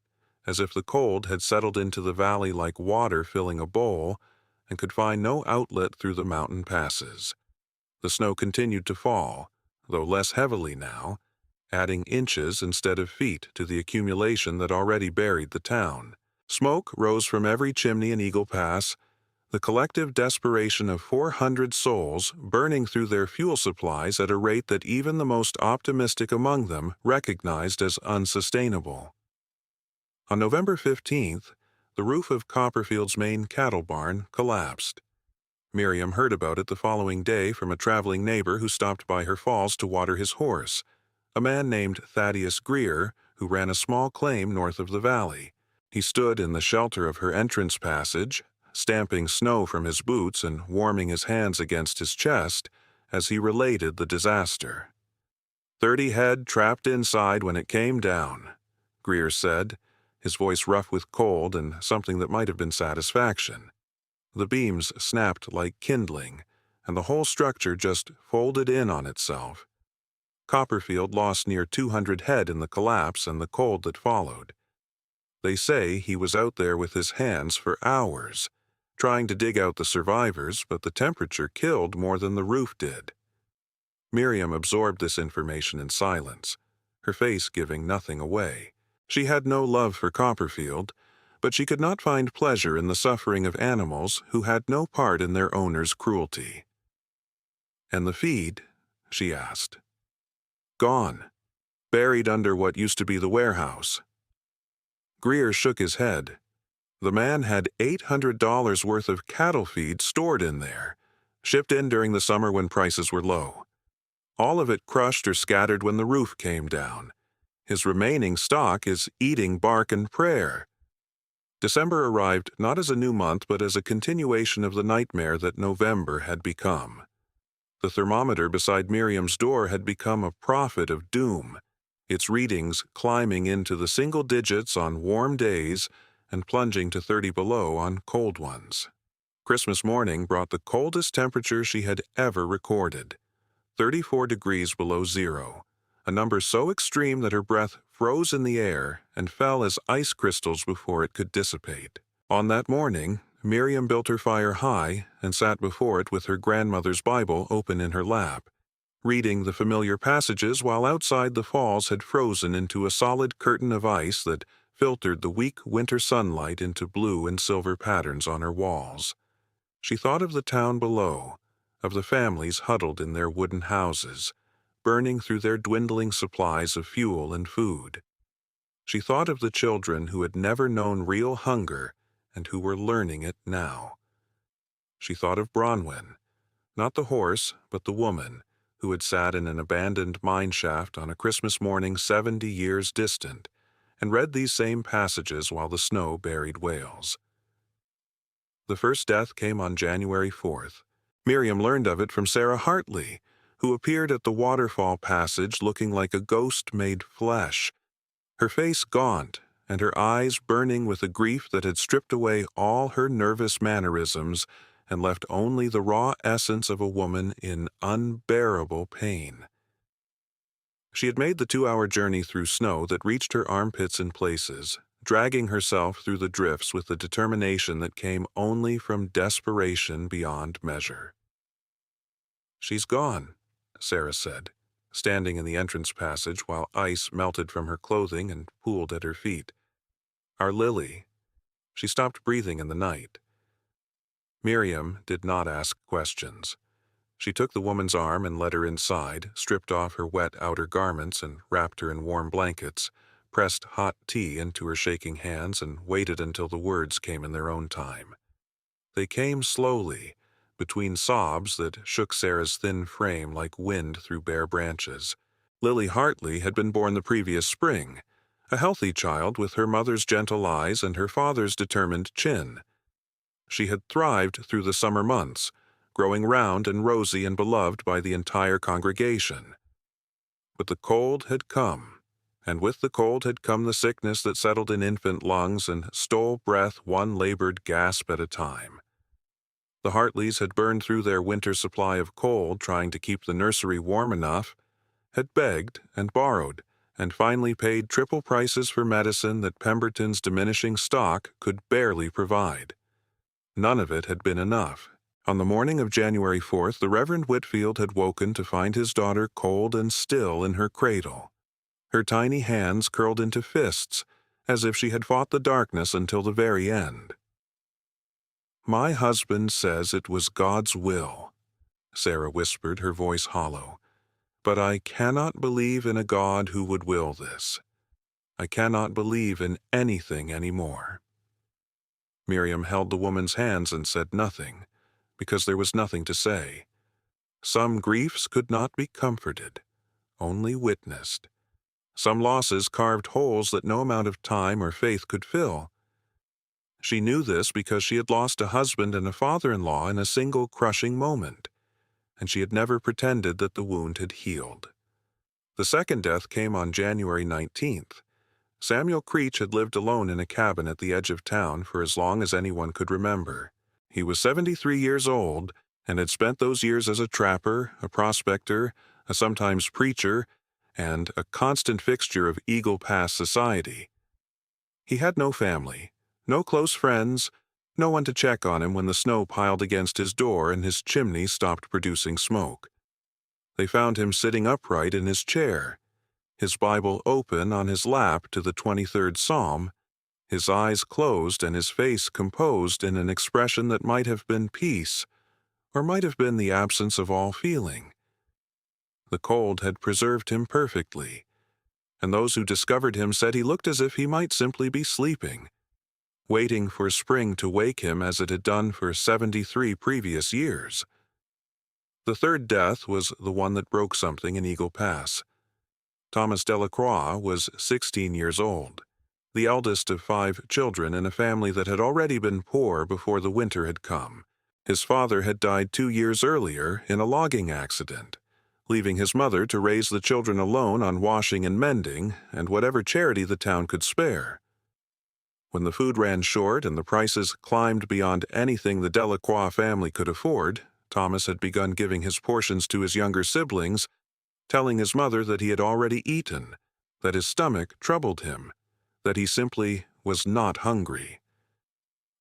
as if the cold had settled into the valley like water filling a bowl and could find no outlet through the mountain passes. The snow continued to fall, though less heavily now, adding inches instead of feet to the accumulation that already buried the town. Smoke rose from every chimney in Eagle Pass, the collective desperation of 400 souls burning through their fuel supplies at a rate that even the most optimistic among them recognized as unsustainable. On November 15th, the roof of Copperfield's main cattle barn collapsed. Miriam heard about it the following day from a traveling neighbor who stopped by her falls to water his horse, a man named Thaddeus Greer, who ran a small claim north of the valley. He stood in the shelter of her entrance passage, stamping snow from his boots and warming his hands against his chest as he related the disaster. 30 head trapped inside when it came down, Greer said, his voice rough with cold and something that might have been satisfaction. The beams snapped like kindling, and the whole structure just folded in on itself. Copperfield lost near 200 head in the collapse and the cold that followed. They say he was out there with his hands for hours, trying to dig out the survivors, but the temperature killed more than the roof did. Miriam absorbed this information in silence, her face giving nothing away. She had no love for Copperfield, but she could not find pleasure in the suffering of animals who had no part in their owner's cruelty. "And the feed?" she asked. "Gone. Buried under what used to be the warehouse." Greer shook his head. The man had $800 worth of cattle feed stored in there, shipped in during the summer when prices were low. All of it crushed or scattered when the roof came down. His remaining stock is eating bark and prayer. December arrived not as a new month but as a continuation of the nightmare that November had become. The thermometer beside Miriam's door had become a prophet of doom, its readings climbing into the single digits on warm days and plunging to 30 below on cold ones. Christmas morning brought the coldest temperature she had ever recorded, 34 degrees below zero, a number so extreme that her breath froze in the air and fell as ice crystals before it could dissipate. On that morning, Miriam built her fire high and sat before it with her grandmother's Bible open in her lap, reading the familiar passages while outside the falls had frozen into a solid curtain of ice that filtered the weak winter sunlight into blue and silver patterns on her walls. She thought of the town below, of the families huddled in their wooden houses, burning through their dwindling supplies of fuel and food. She thought of the children who had never known real hunger and who were learning it now. She thought of Bronwyn, not the horse, but the woman, who had sat in an abandoned mine shaft on a Christmas morning 70 years distant, and read these same passages while the snow buried Wales. The first death came on January 4th. Miriam learned of it from Sarah Hartley, who appeared at the Waterfall passage looking like a ghost made flesh, her face gaunt and her eyes burning with a grief that had stripped away all her nervous mannerisms and left only the raw essence of a woman in unbearable pain. She had made the 2-hour journey through snow that reached her armpits in places, dragging herself through the drifts with a determination that came only from desperation beyond measure. "She's gone," Sarah said, standing in the entrance passage while ice melted from her clothing and pooled at her feet. "Our Lily. She stopped breathing in the night." Miriam did not ask questions. She took the woman's arm and led her inside, stripped off her wet outer garments and wrapped her in warm blankets, pressed hot tea into her shaking hands and waited until the words came in their own time. They came slowly, between sobs that shook Sarah's thin frame like wind through bare branches. Lily Hartley had been born the previous spring, a healthy child with her mother's gentle eyes and her father's determined chin. She had thrived through the summer months, growing round and rosy and beloved by the entire congregation. But the cold had come, and with the cold had come the sickness that settled in infant lungs and stole breath one labored gasp at a time. The Hartleys had burned through their winter supply of coal trying to keep the nursery warm enough, had begged and borrowed, and finally paid triple prices for medicine that Pemberton's diminishing stock could barely provide. None of it had been enough. On the morning of January 4th, the Reverend Whitfield had woken to find his daughter cold and still in her cradle. Her tiny hands curled into fists, as if she had fought the darkness until the very end. "My husband says it was God's will," Sarah whispered, her voice hollow. "But I cannot believe in a God who would will this. I cannot believe in anything anymore." Miriam held the woman's hands and said nothing, because there was nothing to say. Some griefs could not be comforted, only witnessed. Some losses carved holes that no amount of time or faith could fill. She knew this because she had lost a husband and a father-in-law in a single crushing moment, and she had never pretended that the wound had healed. The second death came on January 19th. Samuel Creech had lived alone in a cabin at the edge of town for as long as anyone could remember. He was 73 years old and had spent those years as a trapper, a prospector, a sometimes preacher, and a constant fixture of Eagle Pass society. He had no family, no close friends, no one to check on him when the snow piled against his door and his chimney stopped producing smoke. They found him sitting upright in his chair, his Bible open on his lap to the 23rd Psalm, his eyes closed and his face composed in an expression that might have been peace, or might have been the absence of all feeling. The cold had preserved him perfectly, and those who discovered him said he looked as if he might simply be sleeping, waiting for spring to wake him as it had done for 73 previous years. The third death was the one that broke something in Eagle Pass. Thomas Delacroix was 16 years old, the eldest of 5 children in a family that had already been poor before the winter had come. His father had died 2 years earlier in a logging accident, leaving his mother to raise the children alone on washing and mending and whatever charity the town could spare. When the food ran short and the prices climbed beyond anything the Delacroix family could afford, Thomas had begun giving his portions to his younger siblings, telling his mother that he had already eaten, that his stomach troubled him, that he simply was not hungry.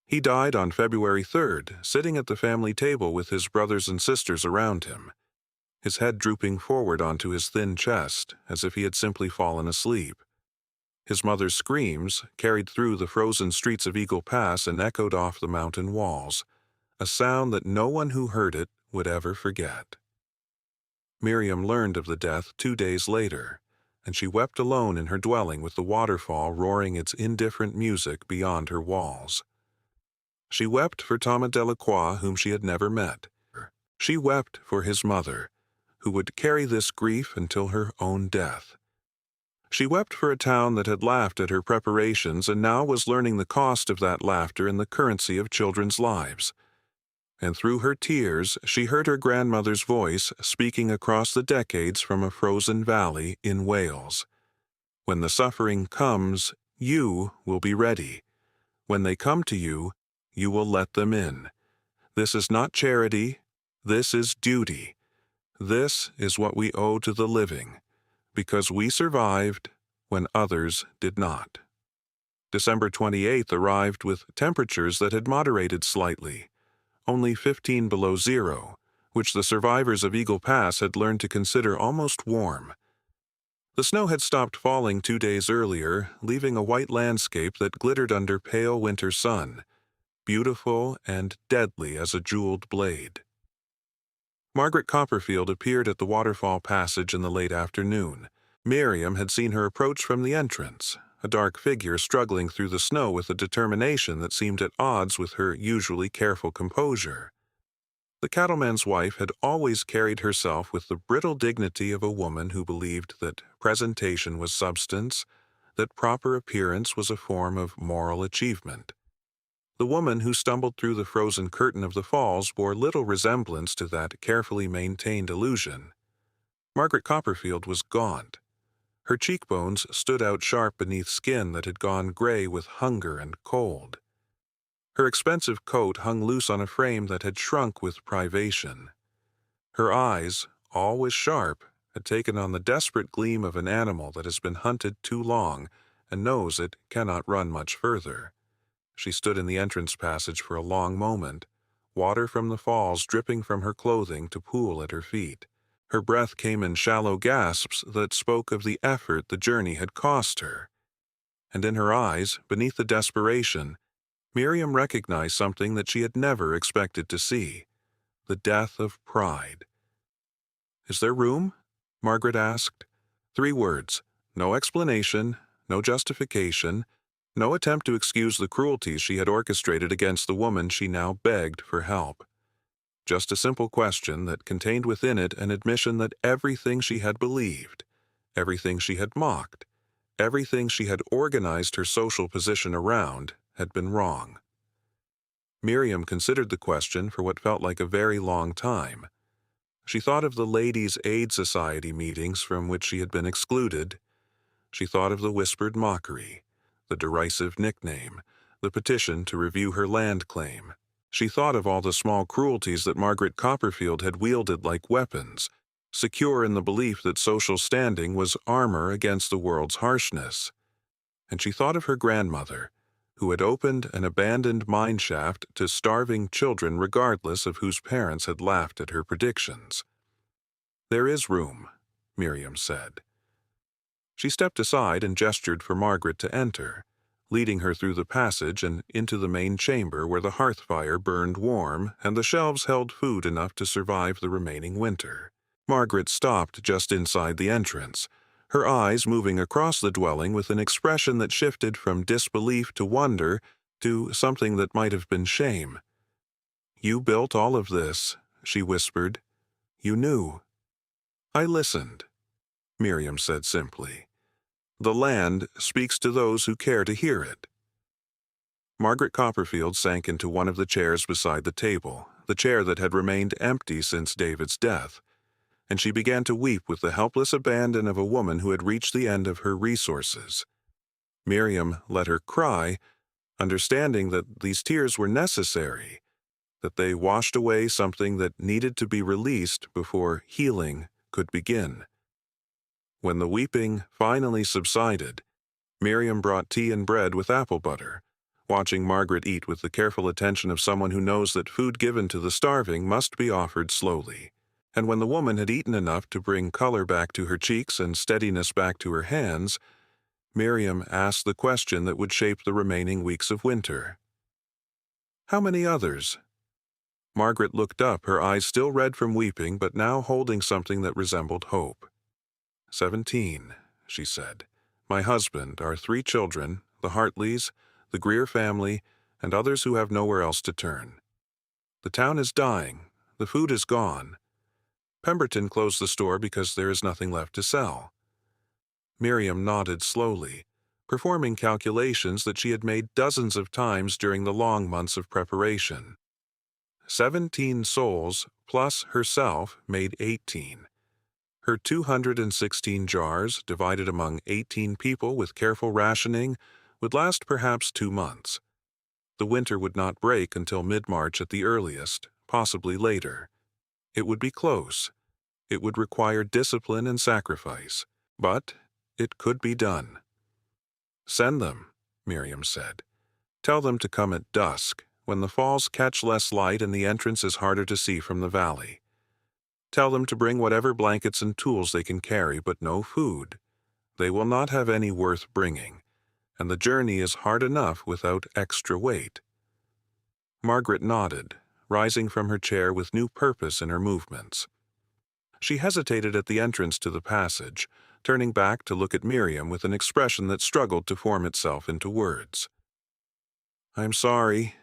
He died on February 3rd, sitting at the family table with his brothers and sisters around him, his head drooping forward onto his thin chest, as if he had simply fallen asleep. His mother's screams carried through the frozen streets of Eagle Pass and echoed off the mountain walls, a sound that no one who heard it would ever forget. Miriam learned of the death 2 days later, and she wept alone in her dwelling with the waterfall roaring its indifferent music beyond her walls. She wept for Thomas Delacroix, whom she had never met. She wept for his mother, who would carry this grief until her own death. She wept for a town that had laughed at her preparations and now was learning the cost of that laughter and the currency of children's lives. And through her tears, she heard her grandmother's voice speaking across the decades from a frozen valley in Wales. When the suffering comes, you will be ready. When they come to you, you will let them in. This is not charity, this is duty. This is what we owe to the living, because we survived when others did not. December 28th arrived with temperatures that had moderated slightly, only 15 below zero, which the survivors of Eagle Pass had learned to consider almost warm. The snow had stopped falling 2 days earlier, leaving a white landscape that glittered under pale winter sun, beautiful and deadly as a jeweled blade. Margaret Copperfield appeared at the Waterfall passage in the late afternoon. Miriam had seen her approach from the entrance, a dark figure struggling through the snow with a determination that seemed at odds with her usually careful composure. The cattleman's wife had always carried herself with the brittle dignity of a woman who believed that presentation was substance, that proper appearance was a form of moral achievement. The woman who stumbled through the frozen curtain of the falls bore little resemblance to that carefully maintained illusion. Margaret Copperfield was gaunt. Her cheekbones stood out sharp beneath skin that had gone gray with hunger and cold. Her expensive coat hung loose on a frame that had shrunk with privation. Her eyes, always sharp, had taken on the desperate gleam of an animal that has been hunted too long and knows it cannot run much further. She stood in the entrance passage for a long moment, water from the falls dripping from her clothing to pool at her feet. Her breath came in shallow gasps that spoke of the effort the journey had cost her. And in her eyes, beneath the desperation, Miriam recognized something that she had never expected to see: the death of pride. "Is there room?" Margaret asked. 3 words, no explanation, no justification, no attempt to excuse the cruelties she had orchestrated against the woman she now begged for help. Just a simple question that contained within it an admission that everything she had believed, everything she had mocked, everything she had organized her social position around had been wrong. Miriam considered the question for what felt like a very long time. She thought of the Ladies' Aid Society meetings from which she had been excluded. She thought of the whispered mockery, the derisive nickname, the petition to review her land claim. She thought of all the small cruelties that Margaret Copperfield had wielded like weapons, secure in the belief that social standing was armor against the world's harshness. And she thought of her grandmother, who had opened an abandoned mine shaft to starving children regardless of whose parents had laughed at her predictions. "There is room," Miriam said. She stepped aside and gestured for Margaret to enter, leading her through the passage and into the main chamber where the hearth fire burned warm and the shelves held food enough to survive the remaining winter. Margaret stopped just inside the entrance, her eyes moving across the dwelling with an expression that shifted from disbelief to wonder to something that might have been shame. "You built all of this," she whispered. "You knew." "I listened," Miriam said simply. "The land speaks to those who care to hear it." Margaret Copperfield sank into one of the chairs beside the table, the chair that had remained empty since David's death, and she began to weep with the helpless abandon of a woman who had reached the end of her resources. Miriam let her cry, understanding that these tears were necessary, that they washed away something that needed to be released before healing could begin. When the weeping finally subsided, Miriam brought tea and bread with apple butter, watching Margaret eat with the careful attention of someone who knows that food given to the starving must be offered slowly. And when the woman had eaten enough to bring color back to her cheeks and steadiness back to her hands, Miriam asked the question that would shape the remaining weeks of winter. "How many others?" Margaret looked up, her eyes still red from weeping, but now holding something that resembled hope. 17, she said. "My husband, our 3 children, the Hartleys, the Greer family, and others who have nowhere else to turn. The town is dying. The food is gone. Pemberton closed the store because there is nothing left to sell. Miriam nodded slowly, performing calculations that she had made dozens of times during the long months of preparation. 17 souls plus herself made 18. Her 216 jars, divided among 18 people with careful rationing, would last perhaps 2 months. The winter would not break until mid-March at the earliest, possibly later. It would be close. It would require discipline and sacrifice, but it could be done. "Send them," Miriam said. "Tell them to come at dusk, when the falls catch less light and the entrance is harder to see from the valley. Tell them to bring whatever blankets and tools they can carry, but no food. They will not have any worth bringing, and the journey is hard enough without extra weight." Margaret nodded, rising from her chair with new purpose in her movements. She hesitated at the entrance to the passage, turning back to look at Miriam with an expression that struggled to form itself into words. "I'm sorry,"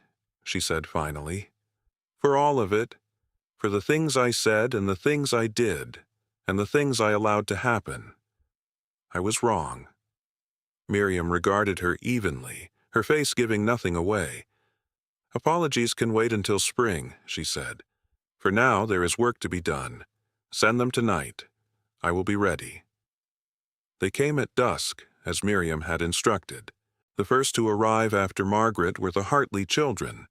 she said finally, "for all of it, for the things I said and the things I did, and the things I allowed to happen. I was wrong." Miriam regarded her evenly, her face giving nothing away. "Apologies can wait until spring," she said. "For now there is work to be done. Send them tonight. I will be ready." They came at dusk, as Miriam had instructed. The first to arrive after Margaret were the Hartley children,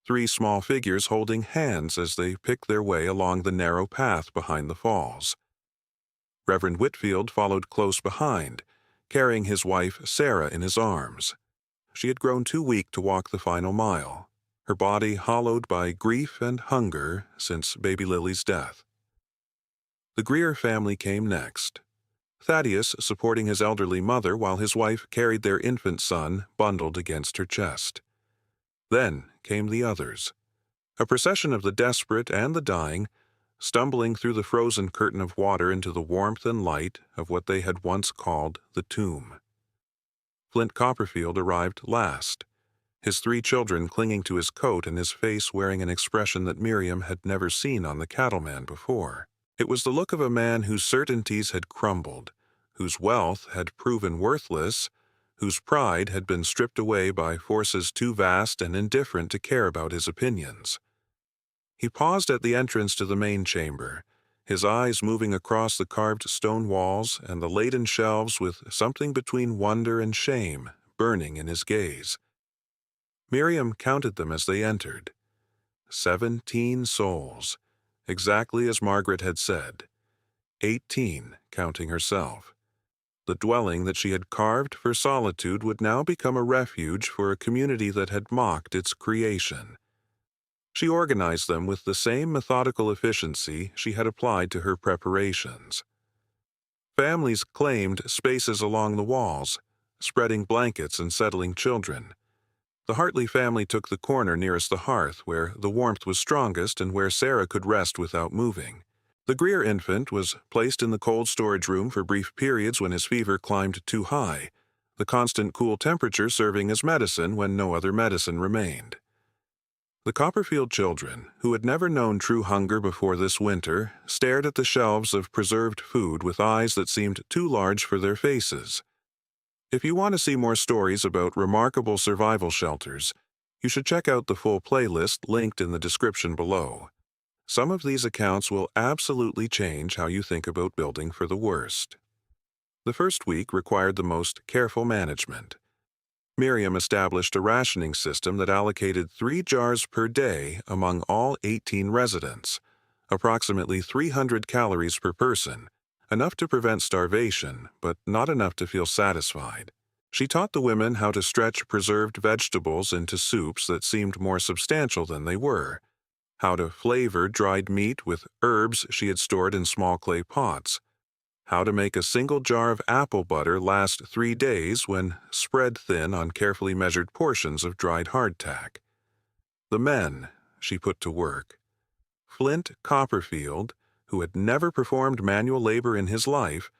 3 small figures holding hands as they picked their way along the narrow path behind the falls. Reverend Whitfield followed close behind, carrying his wife Sarah in his arms. She had grown too weak to walk the final mile, her body hollowed by grief and hunger since baby Lily's death. The Greer family came next, Thaddeus supporting his elderly mother while his wife carried their infant son bundled against her chest. Then came the others, a procession of the desperate and the dying, stumbling through the frozen curtain of water into the warmth and light of what they had once called the tomb. Flint Copperfield arrived last, his 3 children clinging to his coat and his face wearing an expression that Miriam had never seen on the cattleman before. It was the look of a man whose certainties had crumbled, whose wealth had proven worthless, whose pride had been stripped away by forces too vast and indifferent to care about his opinions. He paused at the entrance to the main chamber, his eyes moving across the carved stone walls and the laden shelves with something between wonder and shame burning in his gaze. Miriam counted them as they entered. 17 souls, exactly as Margaret had said. 18, counting herself. The dwelling that she had carved for solitude would now become a refuge for a community that had mocked its creation. She organized them with the same methodical efficiency she had applied to her preparations. Families claimed spaces along the walls, spreading blankets and settling children. The Hartley family took the corner nearest the hearth, where the warmth was strongest and where Sarah could rest without moving. The Greer infant was placed in the cold storage room for brief periods when his fever climbed too high, the constant cool temperature serving as medicine when no other medicine remained. The Copperfield children, who had never known true hunger before this winter, stared at the shelves of preserved food with eyes that seemed too large for their faces. If you want to see more stories about remarkable survival shelters, you should check out the full playlist linked in the description below. Some of these accounts will absolutely change how you think about building for the worst. The first week required the most careful management. Miriam established a rationing system that allocated 3 jars per day among all 18 residents, approximately 300 calories per person, enough to prevent starvation, but not enough to feel satisfied. She taught the women how to stretch preserved vegetables into soups that seemed more substantial than they were, how to flavor dried meat with herbs she had stored in small clay pots, how to make a single jar of apple butter last 3 days when spread thin on carefully measured portions of dried hardtack. The men she put to work. Flint Copperfield, who had never performed manual labor in his life,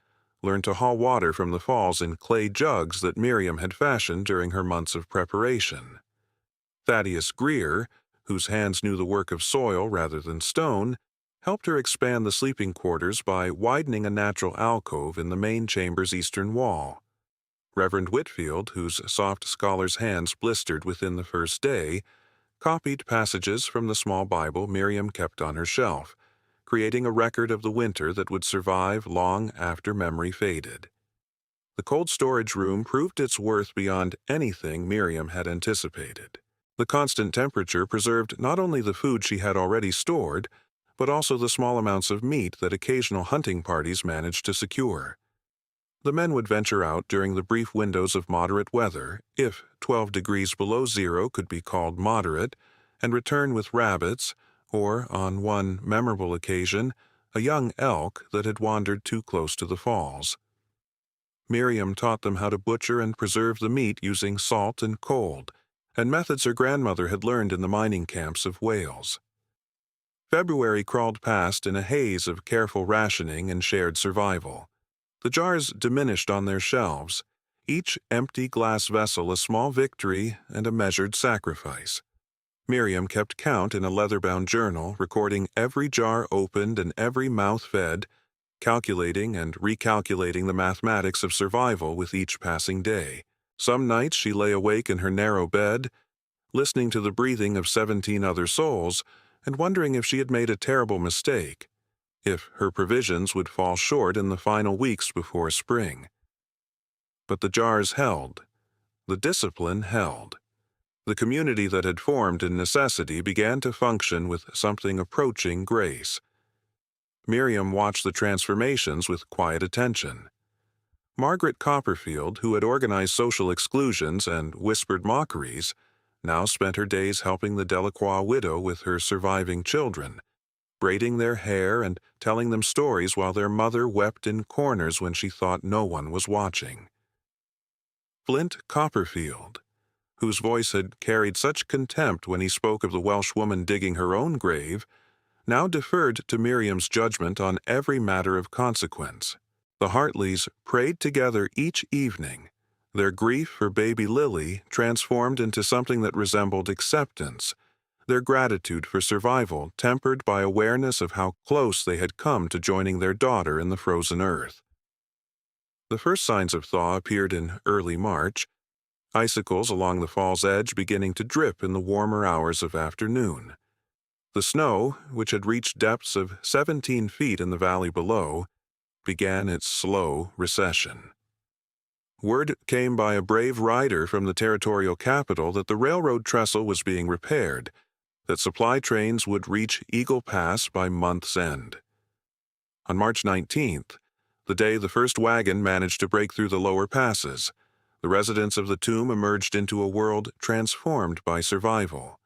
learned to haul water from the falls in clay jugs that Miriam had fashioned during her months of preparation. Thaddeus Greer, whose hands knew the work of soil rather than stone, helped her expand the sleeping quarters by widening a natural alcove in the main chamber's eastern wall. Reverend Whitfield, whose soft scholar's hands blistered within the first day, copied passages from the small Bible Miriam kept on her shelf, creating a record of the winter that would survive long after memory faded. The cold storage room proved its worth beyond anything Miriam had anticipated. The constant temperature preserved not only the food she had already stored, but also the small amounts of meat that occasional hunting parties managed to secure. The men would venture out during the brief windows of moderate weather, if 12 degrees below zero could be called moderate, and return with rabbits, or, on one memorable occasion, a young elk that had wandered too close to the falls. Miriam taught them how to butcher and preserve the meat using salt and cold, and methods her grandmother had learned in the mining camps of Wales. February crawled past in a haze of careful rationing and shared survival. The jars diminished on their shelves, each empty glass vessel a small victory and a measured sacrifice. Miriam kept count in a leather-bound journal, recording every jar opened and every mouth fed, calculating and recalculating the mathematics of survival with each passing day. Some nights she lay awake in her narrow bed, listening to the breathing of 17 other souls and wondering if she had made a terrible mistake, if her provisions would fall short in the final weeks before spring. But the jars held. The discipline held. The community that had formed in necessity began to function with something approaching grace. Miriam watched the transformations with quiet attention. Margaret Copperfield, who had organized social exclusions and whispered mockeries, now spent her days helping the Delacroix widow with her surviving children, braiding their hair and telling them stories while their mother wept in corners when she thought no one was watching. Flint Copperfield, whose voice had carried such contempt when he spoke of the Welsh woman digging her own grave, now deferred to Miriam's judgment on every matter of consequence. The Hartleys prayed together each evening, their grief for baby Lily transformed into something that resembled acceptance, their gratitude for survival tempered by awareness of how close they had come to joining their daughter in the frozen earth. The first signs of thaw appeared in early March, icicles along the fall's edge beginning to drip in the warmer hours of afternoon. The snow, which had reached depths of 17 feet in the valley below, began its slow recession. Word came by a brave rider from the territorial capital that the railroad trestle was being repaired, that supply trains would reach Eagle Pass by month's end. On March 19th, the day the first wagon managed to break through the lower passes, the residents of the tomb emerged into a world transformed by survival.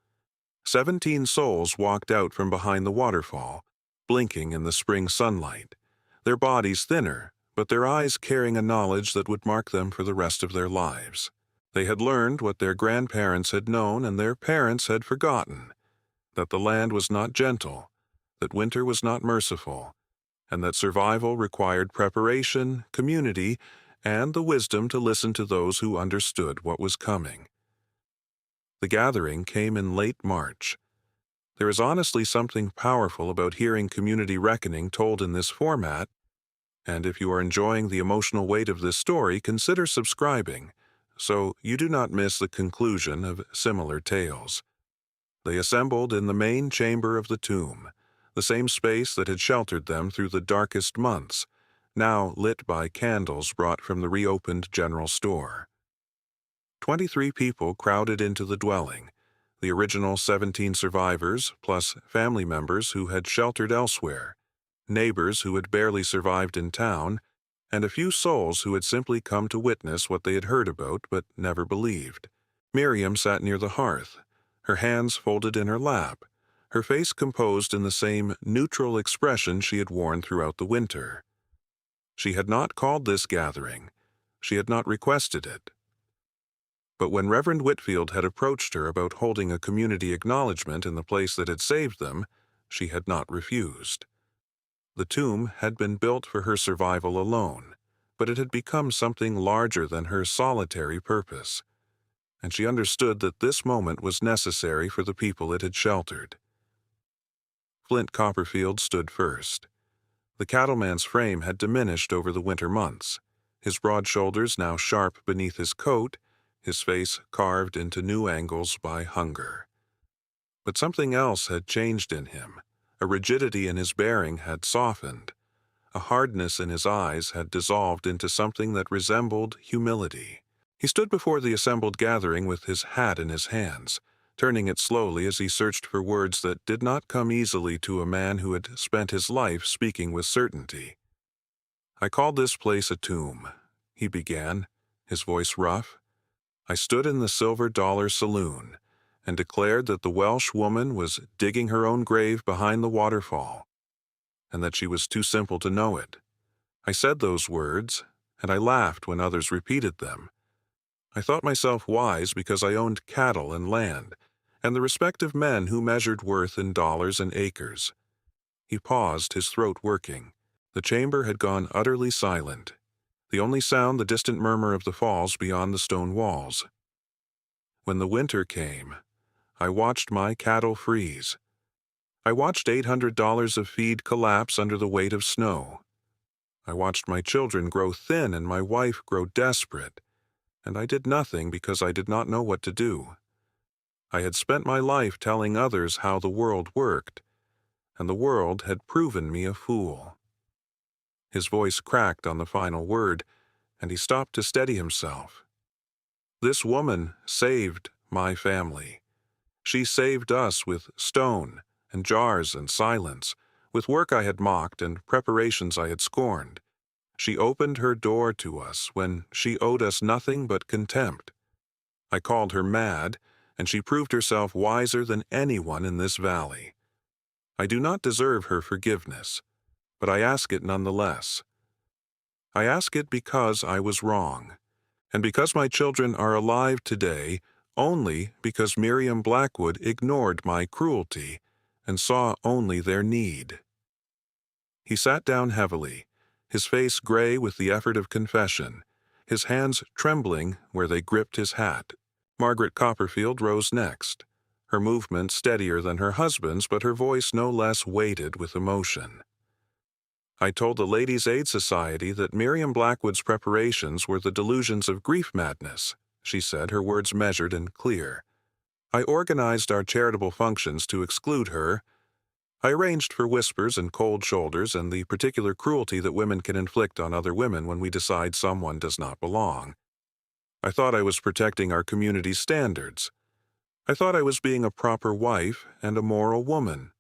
17 souls walked out from behind the waterfall, blinking in the spring sunlight, their bodies thinner, but their eyes carrying a knowledge that would mark them for the rest of their lives. They had learned what their grandparents had known and their parents had forgotten, that the land was not gentle, that winter was not merciful, and that survival required preparation, community, and the wisdom to listen to those who understood what was coming. The gathering came in late March. There is honestly something powerful about hearing community reckoning told in this format, and if you are enjoying the emotional weight of this story, consider subscribing, so you do not miss the conclusion of similar tales. They assembled in the main chamber of the tomb, the same space that had sheltered them through the darkest months, now lit by candles brought from the reopened general store. 23 people crowded into the dwelling, the original 17 survivors, plus family members who had sheltered elsewhere, neighbors who had barely survived in town, and a few souls who had simply come to witness what they had heard about but never believed. Miriam sat near the hearth, her hands folded in her lap, her face composed in the same neutral expression she had worn throughout the winter. She had not called this gathering. She had not requested it. But when Reverend Whitfield had approached her about holding a community acknowledgement in the place that had saved them, she had not refused. The tomb had been built for her survival alone, but it had become something larger than her solitary purpose, and she understood that this moment was necessary for the people it had sheltered. Flint Copperfield stood first. The cattleman's frame had diminished over the winter months, his broad shoulders now sharp beneath his coat, his face carved into new angles by hunger. But something else had changed in him. A rigidity in his bearing had softened. A hardness in his eyes had dissolved into something that resembled humility. He stood before the assembled gathering with his hat in his hands, turning it slowly as he searched for words that did not come easily to a man who had spent his life speaking with certainty. "I called this place a tomb," he began, his voice rough. "I stood in the Silver Dollar Saloon and declared that the Welsh woman was digging her own grave behind the waterfall, and that she was too simple to know it. I said those words, and I laughed when others repeated them. I thought myself wise because I owned cattle and land, and the respective men who measured worth in dollars and acres." He paused, his throat working. The chamber had gone utterly silent, the only sound the distant murmur of the falls beyond the stone walls. "When the winter came, I watched my cattle freeze. I watched $800 of feed collapse under the weight of snow. I watched my children grow thin and my wife grow desperate, and I did nothing because I did not know what to do. I had spent my life telling others how the world worked, and the world had proven me a fool." His voice cracked on the final word, and he stopped to steady himself. "This woman saved my family. She saved us with stone and jars and silence, with work I had mocked and preparations I had scorned. She opened her door to us when she owed us nothing but contempt. I called her mad, and she proved herself wiser than anyone in this valley. I do not deserve her forgiveness, but I ask it nonetheless. I ask it because I was wrong, and because my children are alive today only because Miriam Blackwood ignored my cruelty and saw only their need." He sat down heavily, his face gray with the effort of confession, his hands trembling where they gripped his hat. Margaret Copperfield rose next, her movement steadier than her husband's, but her voice no less weighted with emotion. "I told the Ladies' Aid Society that Miriam Blackwood's preparations were the delusions of grief madness," she said, her words measured and clear. "I organized our charitable functions to exclude her. I arranged for whispers and cold shoulders and the particular cruelty that women can inflict on other women when we decide someone does not belong. I thought I was protecting our community's standards. I thought I was being a proper wife and a moral woman."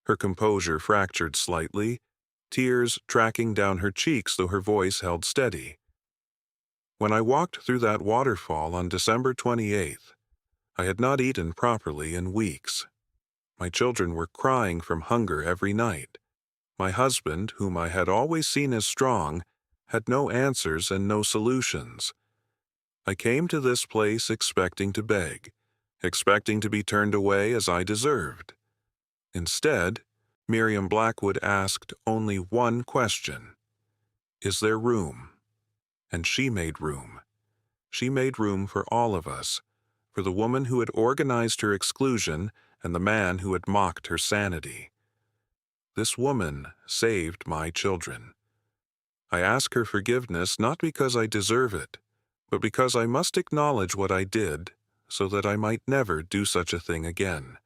Her composure fractured slightly, tears tracking down her cheeks though her voice held steady. "When I walked through that waterfall on December 28th, I had not eaten properly in weeks. My children were crying from hunger every night. My husband, whom I had always seen as strong, had no answers and no solutions. I came to this place expecting to beg, expecting to be turned away as I deserved. Instead, Miriam Blackwood asked only one question: 'Is there room?' And she made room. She made room for all of us, for the woman who had organized her exclusion and the man who had mocked her sanity. This woman saved my children. I ask her forgiveness not because I deserve it, but because I must acknowledge what I did so that I might never do such a thing again."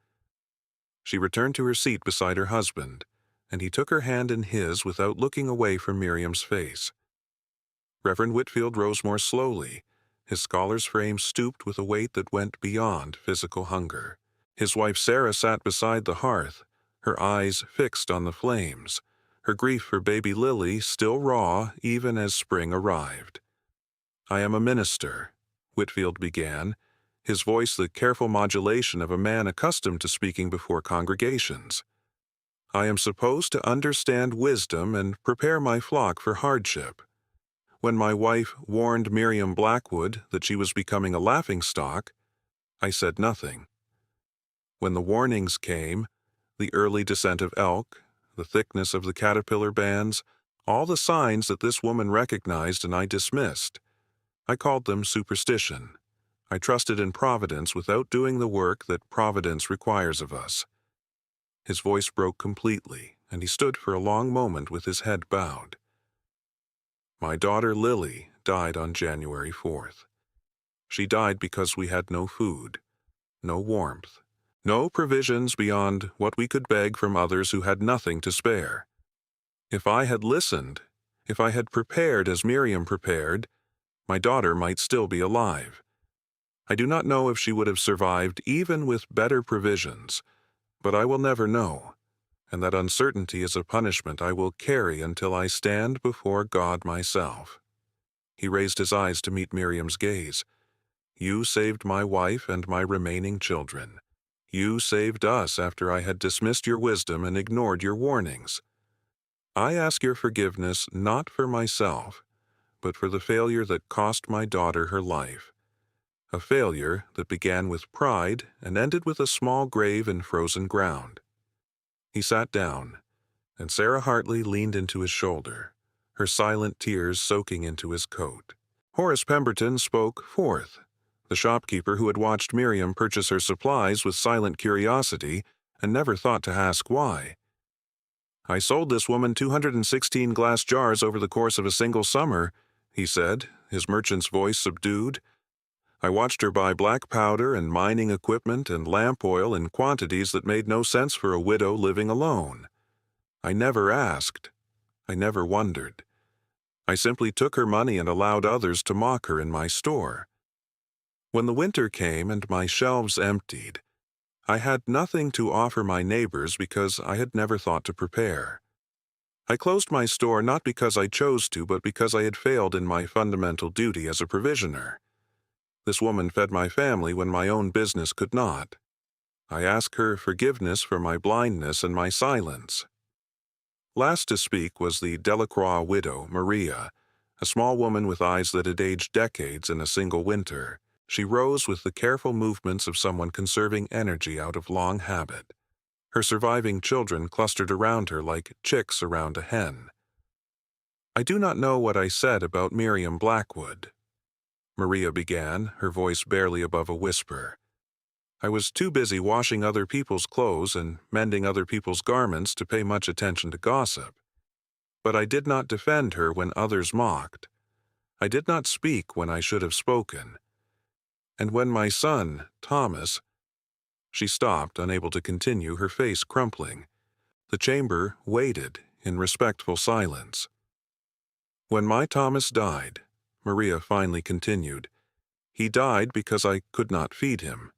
She returned to her seat beside her husband, and he took her hand in his without looking away from Miriam's face. Reverend Whitfield rose more slowly, his scholar's frame stooped with a weight that went beyond physical hunger. His wife Sarah sat beside the hearth, her eyes fixed on the flames, her grief for baby Lily still raw even as spring arrived. "I am a minister," Whitfield began, his voice the careful modulation of a man accustomed to speaking before congregations. "I am supposed to understand wisdom and prepare my flock for hardship. When my wife warned Miriam Blackwood that she was becoming a laughingstock, I said nothing. When the warnings came, the early descent of elk, the thickness of the caterpillar bands, all the signs that this woman recognized and I dismissed, I called them superstition. I trusted in Providence without doing the work that Providence requires of us." His voice broke completely, and he stood for a long moment with his head bowed. My daughter Lily died on January 4th. She died because we had no food, no warmth, no provisions beyond what we could beg from others who had nothing to spare. If I had listened, if I had prepared as Miriam prepared, my daughter might still be alive. I do not know if she would have survived even with better provisions, but I will never know, and that uncertainty is a punishment I will carry until I stand before God myself. He raised his eyes to meet Miriam's gaze. You saved my wife and my remaining children. You saved us after I had dismissed your wisdom and ignored your warnings. I ask your forgiveness not for myself, but for the failure that cost my daughter her life. A failure that began with pride and ended with a small grave in frozen ground. He sat down, and Sarah Hartley leaned into his shoulder, her silent tears soaking into his coat. Horace Pemberton spoke fourth, the shopkeeper who had watched Miriam purchase her supplies with silent curiosity and never thought to ask why. I sold this woman 216 glass jars over the course of a single summer, he said, his merchant's voice subdued. I watched her buy black powder and mining equipment and lamp oil in quantities that made no sense for a widow living alone. I never asked. I never wondered. I simply took her money and allowed others to mock her in my store. When the winter came and my shelves emptied, I had nothing to offer my neighbors because I had never thought to prepare. I closed my store not because I chose to, but because I had failed in my fundamental duty as a provisioner. This woman fed my family when my own business could not. I ask her forgiveness for my blindness and my silence. Last to speak was the Delacroix widow, Maria, a small woman with eyes that had aged decades in a single winter. She rose with the careful movements of someone conserving energy out of long habit. Her surviving children clustered around her like chicks around a hen. I do not know what I said about Miriam Blackwood, Maria began, her voice barely above a whisper. I was too busy washing other people's clothes and mending other people's garments to pay much attention to gossip. But I did not defend her when others mocked. I did not speak when I should have spoken. And when my son, Thomas— She stopped, unable to continue, her face crumpling. The chamber waited in respectful silence. When my Thomas died, Maria finally continued, he died because I could not feed him.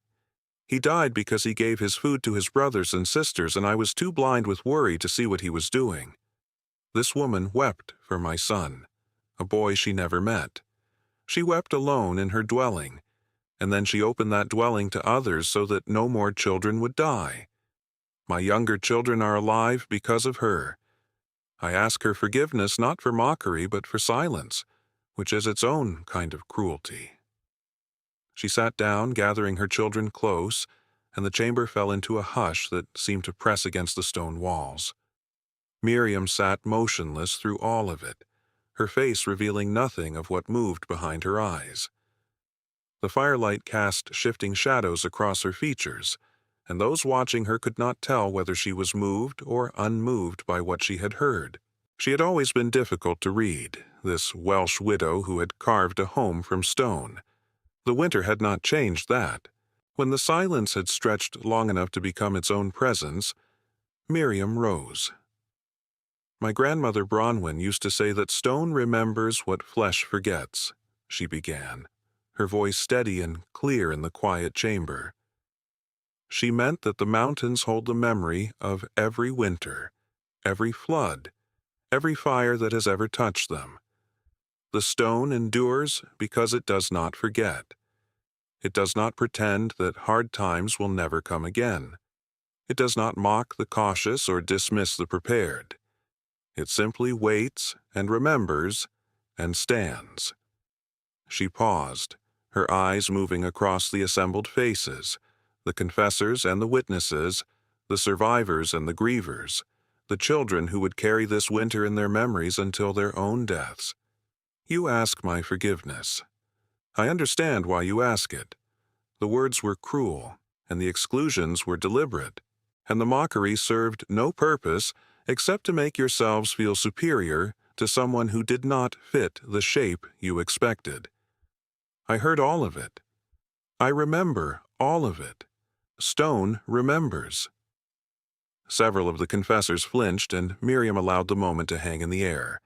He died because he gave his food to his brothers and sisters, and I was too blind with worry to see what he was doing. This woman wept for my son, a boy she never met. She wept alone in her dwelling, and then she opened that dwelling to others so that no more children would die. My younger children are alive because of her. I ask her forgiveness not for mockery but for silence, which is its own kind of cruelty. She sat down, gathering her children close, and the chamber fell into a hush that seemed to press against the stone walls. Miriam sat motionless through all of it, her face revealing nothing of what moved behind her eyes. The firelight cast shifting shadows across her features, and those watching her could not tell whether she was moved or unmoved by what she had heard. She had always been difficult to read, this Welsh widow who had carved a home from stone. The winter had not changed that. When the silence had stretched long enough to become its own presence, Miriam rose. My grandmother Bronwyn used to say that stone remembers what flesh forgets, she began, her voice steady and clear in the quiet chamber. She meant that the mountains hold the memory of every winter, every flood, every fire that has ever touched them. The stone endures because it does not forget. It does not pretend that hard times will never come again. It does not mock the cautious or dismiss the prepared. It simply waits and remembers and stands. She paused, her eyes moving across the assembled faces, the confessors and the witnesses, the survivors and the grievers, the children who would carry this winter in their memories until their own deaths. You ask my forgiveness. I understand why you ask it. The words were cruel, and the exclusions were deliberate. and the mockery served no purpose except to make yourselves feel superior to someone who did not fit the shape you expected. I heard all of it. I remember all of it. Stone remembers. Several of the confessors flinched, and Miriam allowed the moment to hang in the air.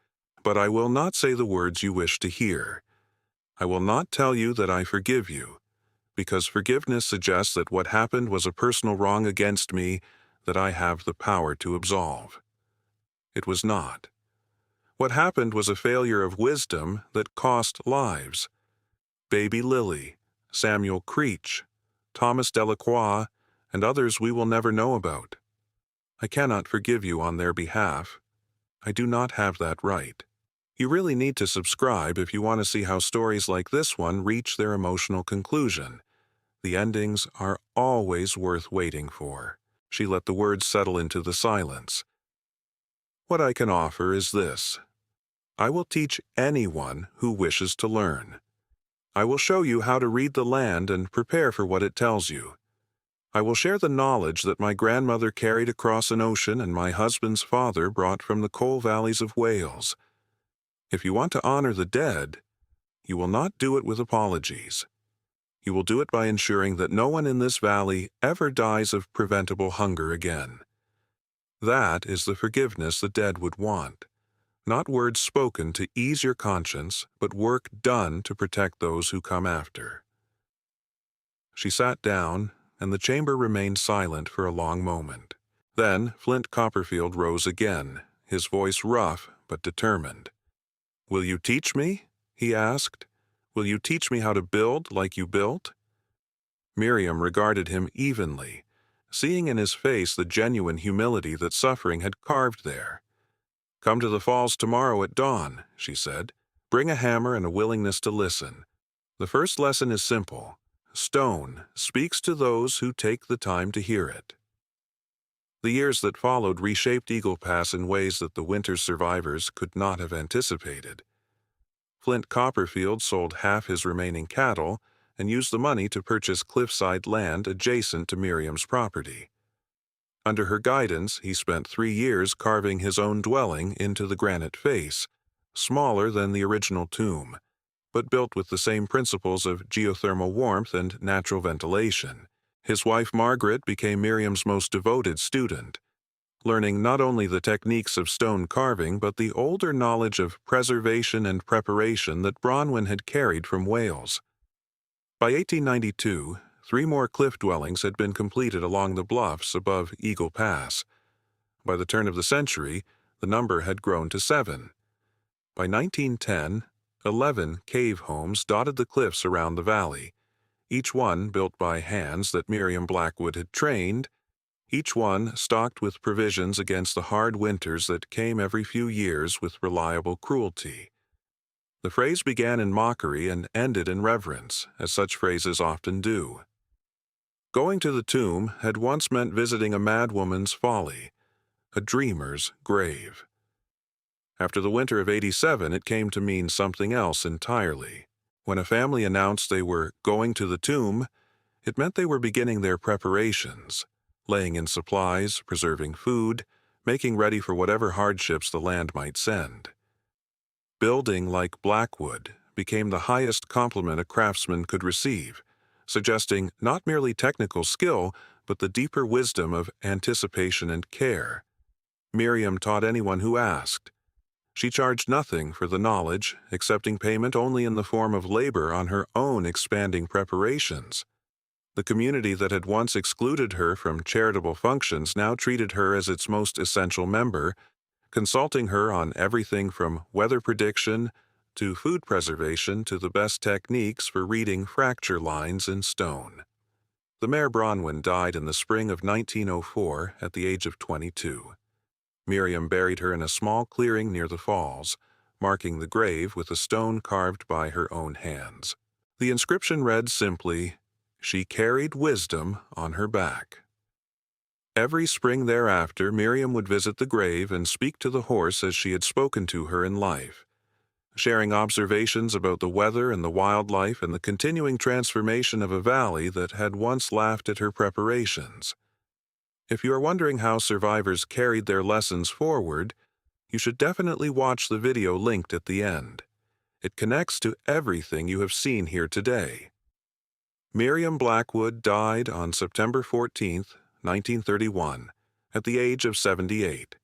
But I will not say the words you wish to hear. I will not tell you that I forgive you, because forgiveness suggests that what happened was a personal wrong against me that I have the power to absolve. It was not. What happened was a failure of wisdom that cost lives. Baby Lily, Samuel Creech, Thomas Delacroix, and others we will never know about. I cannot forgive you on their behalf. I do not have that right. You really need to subscribe if you want to see how stories like this one reach their emotional conclusion. The endings are always worth waiting for. She let the words settle into the silence. What I can offer is this. I will teach anyone who wishes to learn. I will show you how to read the land and prepare for what it tells you. I will share the knowledge that my grandmother carried across an ocean and my husband's father brought from the coal valleys of Wales. If you want to honor the dead, you will not do it with apologies. You will do it by ensuring that no one in this valley ever dies of preventable hunger again. That is the forgiveness the dead would want. Not words spoken to ease your conscience, but work done to protect those who come after. She sat down, and the chamber remained silent for a long moment. Then Flint Copperfield rose again, his voice rough but determined. "Will you teach me?" he asked. "Will you teach me how to build like you built?" Miriam regarded him evenly, seeing in his face the genuine humility that suffering had carved there. "Come to the falls tomorrow at dawn," she said. "Bring a hammer and a willingness to listen. The first lesson is simple. Stone speaks to those who take the time to hear it." The years that followed reshaped Eagle Pass in ways that the winter's survivors could not have anticipated. Flint Copperfield sold half his remaining cattle and used the money to purchase cliffside land adjacent to Miriam's property. Under her guidance, he spent 3 years carving his own dwelling into the granite face, smaller than the original tomb, but built with the same principles of geothermal warmth and natural ventilation. His wife Margaret became Miriam's most devoted student, learning not only the techniques of stone carving but the older knowledge of preservation and preparation that Bronwyn had carried from Wales. By 1892, 3 more cliff dwellings had been completed along the bluffs above Eagle Pass. By the turn of the century, the number had grown to 7. By 1910, 11 cave homes dotted the cliffs around the valley, each one built by hands that Miriam Blackwood had trained, each one stocked with provisions against the hard winters that came every few years with reliable cruelty. The phrase began in mockery and ended in reverence, as such phrases often do. Going to the tomb had once meant visiting a madwoman's folly, a dreamer's grave. After the winter of '87, it came to mean something else entirely. When a family announced they were going to the tomb, it meant they were beginning their preparations, laying in supplies, preserving food, making ready for whatever hardships the land might send. Building like Blackwood became the highest compliment a craftsman could receive, suggesting not merely technical skill, but the deeper wisdom of anticipation and care. Miriam taught anyone who asked. She charged nothing for the knowledge, accepting payment only in the form of labor on her own expanding preparations. The community that had once excluded her from charitable functions now treated her as its most essential member, consulting her on everything from weather prediction to food preservation to the best techniques for reading fracture lines in stone. The Mare Bronwyn died in the spring of 1904 at the age of 22. Miriam buried her in a small clearing near the falls, marking the grave with a stone carved by her own hands. The inscription read simply, "She carried wisdom on her back." Every spring thereafter, Miriam would visit the grave and speak to the horse as she had spoken to her in life, sharing observations about the weather and the wildlife and the continuing transformation of a valley that had once laughed at her preparations. If you are wondering how survivors carried their lessons forward, you should definitely watch the video linked at the end. It connects to everything you have seen here today. Miriam Blackwood died on September 14, 1931, at the age of 78.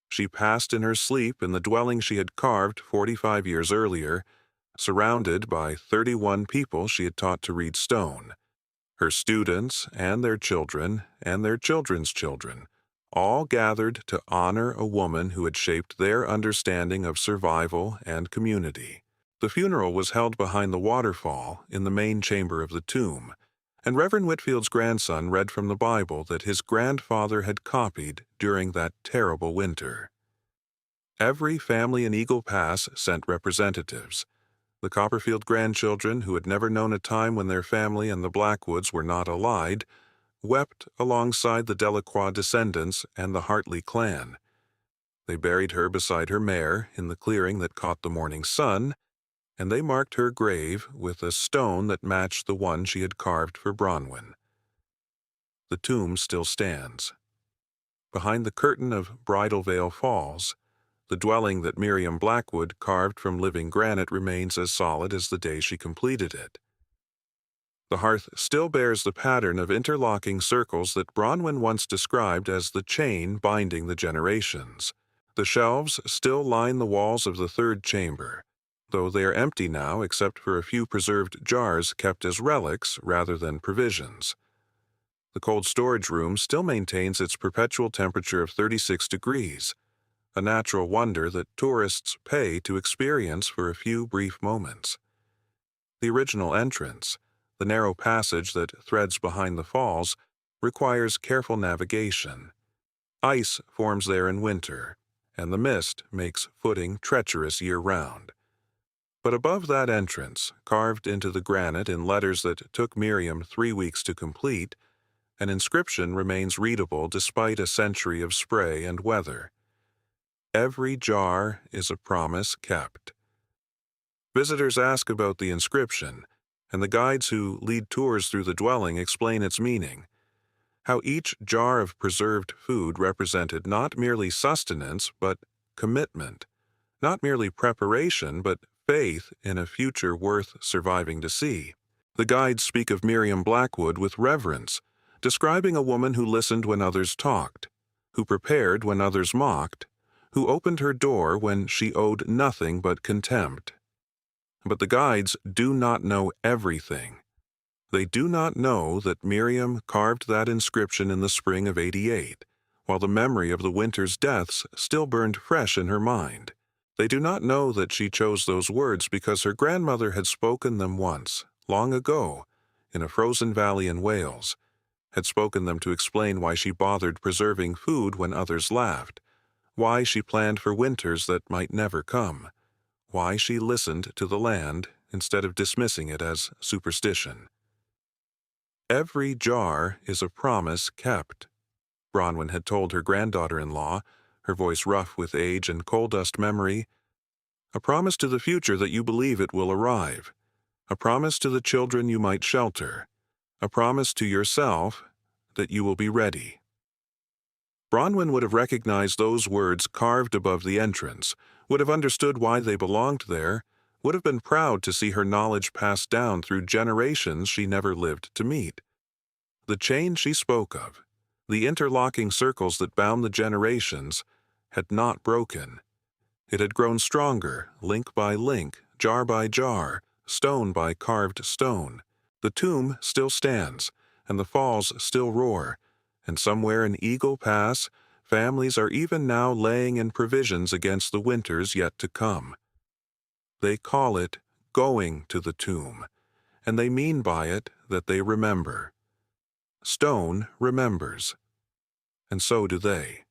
She passed in her sleep in the dwelling she had carved 45 years earlier, surrounded by 31 people she had taught to read stone. Her students and their children and their children's children all gathered to honor a woman who had shaped their understanding of survival and community. The funeral was held behind the waterfall in the main chamber of the tomb, and Reverend Whitfield's grandson read from the Bible that his grandfather had copied during that terrible winter. Every family in Eagle Pass sent representatives. The Copperfield grandchildren, who had never known a time when their family and the Blackwoods were not allied, wept alongside the Delacroix descendants and the Hartley clan. They buried her beside her mare in the clearing that caught the morning sun, and they marked her grave with a stone that matched the one she had carved for Bronwyn. The tomb still stands. Behind the curtain of Bridal Veil Falls, the dwelling that Miriam Blackwood carved from living granite remains as solid as the day she completed it. The hearth still bears the pattern of interlocking circles that Bronwyn once described as the chain binding the generations. The shelves still line the walls of the third chamber, though they are empty now except for a few preserved jars kept as relics rather than provisions. The cold storage room still maintains its perpetual temperature of 36 degrees, a natural wonder that tourists pay to experience for a few brief moments. The original entrance, the narrow passage that threads behind the falls, requires careful navigation. Ice forms there in winter, and the mist makes footing treacherous year-round. But above that entrance, carved into the granite in letters that took Miriam 3 weeks to complete, an inscription remains readable despite a century of spray and weather. Every jar is a promise kept. Visitors ask about the inscription, and the guides who lead tours through the dwelling explain its meaning. How each jar of preserved food represented not merely sustenance, but commitment. Not merely preparation, but faith in a future worth surviving to see. The guides speak of Miriam Blackwood with reverence, describing a woman who listened when others talked, who prepared when others mocked, who opened her door when she owed nothing but contempt. But the guides do not know everything. They do not know that Miriam carved that inscription in the spring of '88, while the memory of the winter's deaths still burned fresh in her mind. They do not know that she chose those words because her grandmother had spoken them once, long ago, in a frozen valley in Wales, had spoken them to explain why she bothered preserving food when others laughed, why she planned for winters that might never come, why she listened to the land instead of dismissing it as superstition. Every jar is a promise kept, Bronwyn had told her granddaughter-in-law, her voice rough with age and coal-dust memory. A promise to the future that you believe it will arrive. A promise to the children you might shelter. A promise to yourself that you will be ready. Bronwyn would have recognized those words carved above the entrance, would have understood why they belonged there, would have been proud to see her knowledge passed down through generations she never lived to meet. The chain she spoke of, the interlocking circles that bound the generations, had not broken. It had grown stronger, link by link, jar by jar, stone by carved stone. The tomb still stands, and the falls still roar, and somewhere in Eagle Pass, families are even now laying in provisions against the winters yet to come. They call it going to the tomb, and they mean by it that they remember. Stone remembers, and so do they.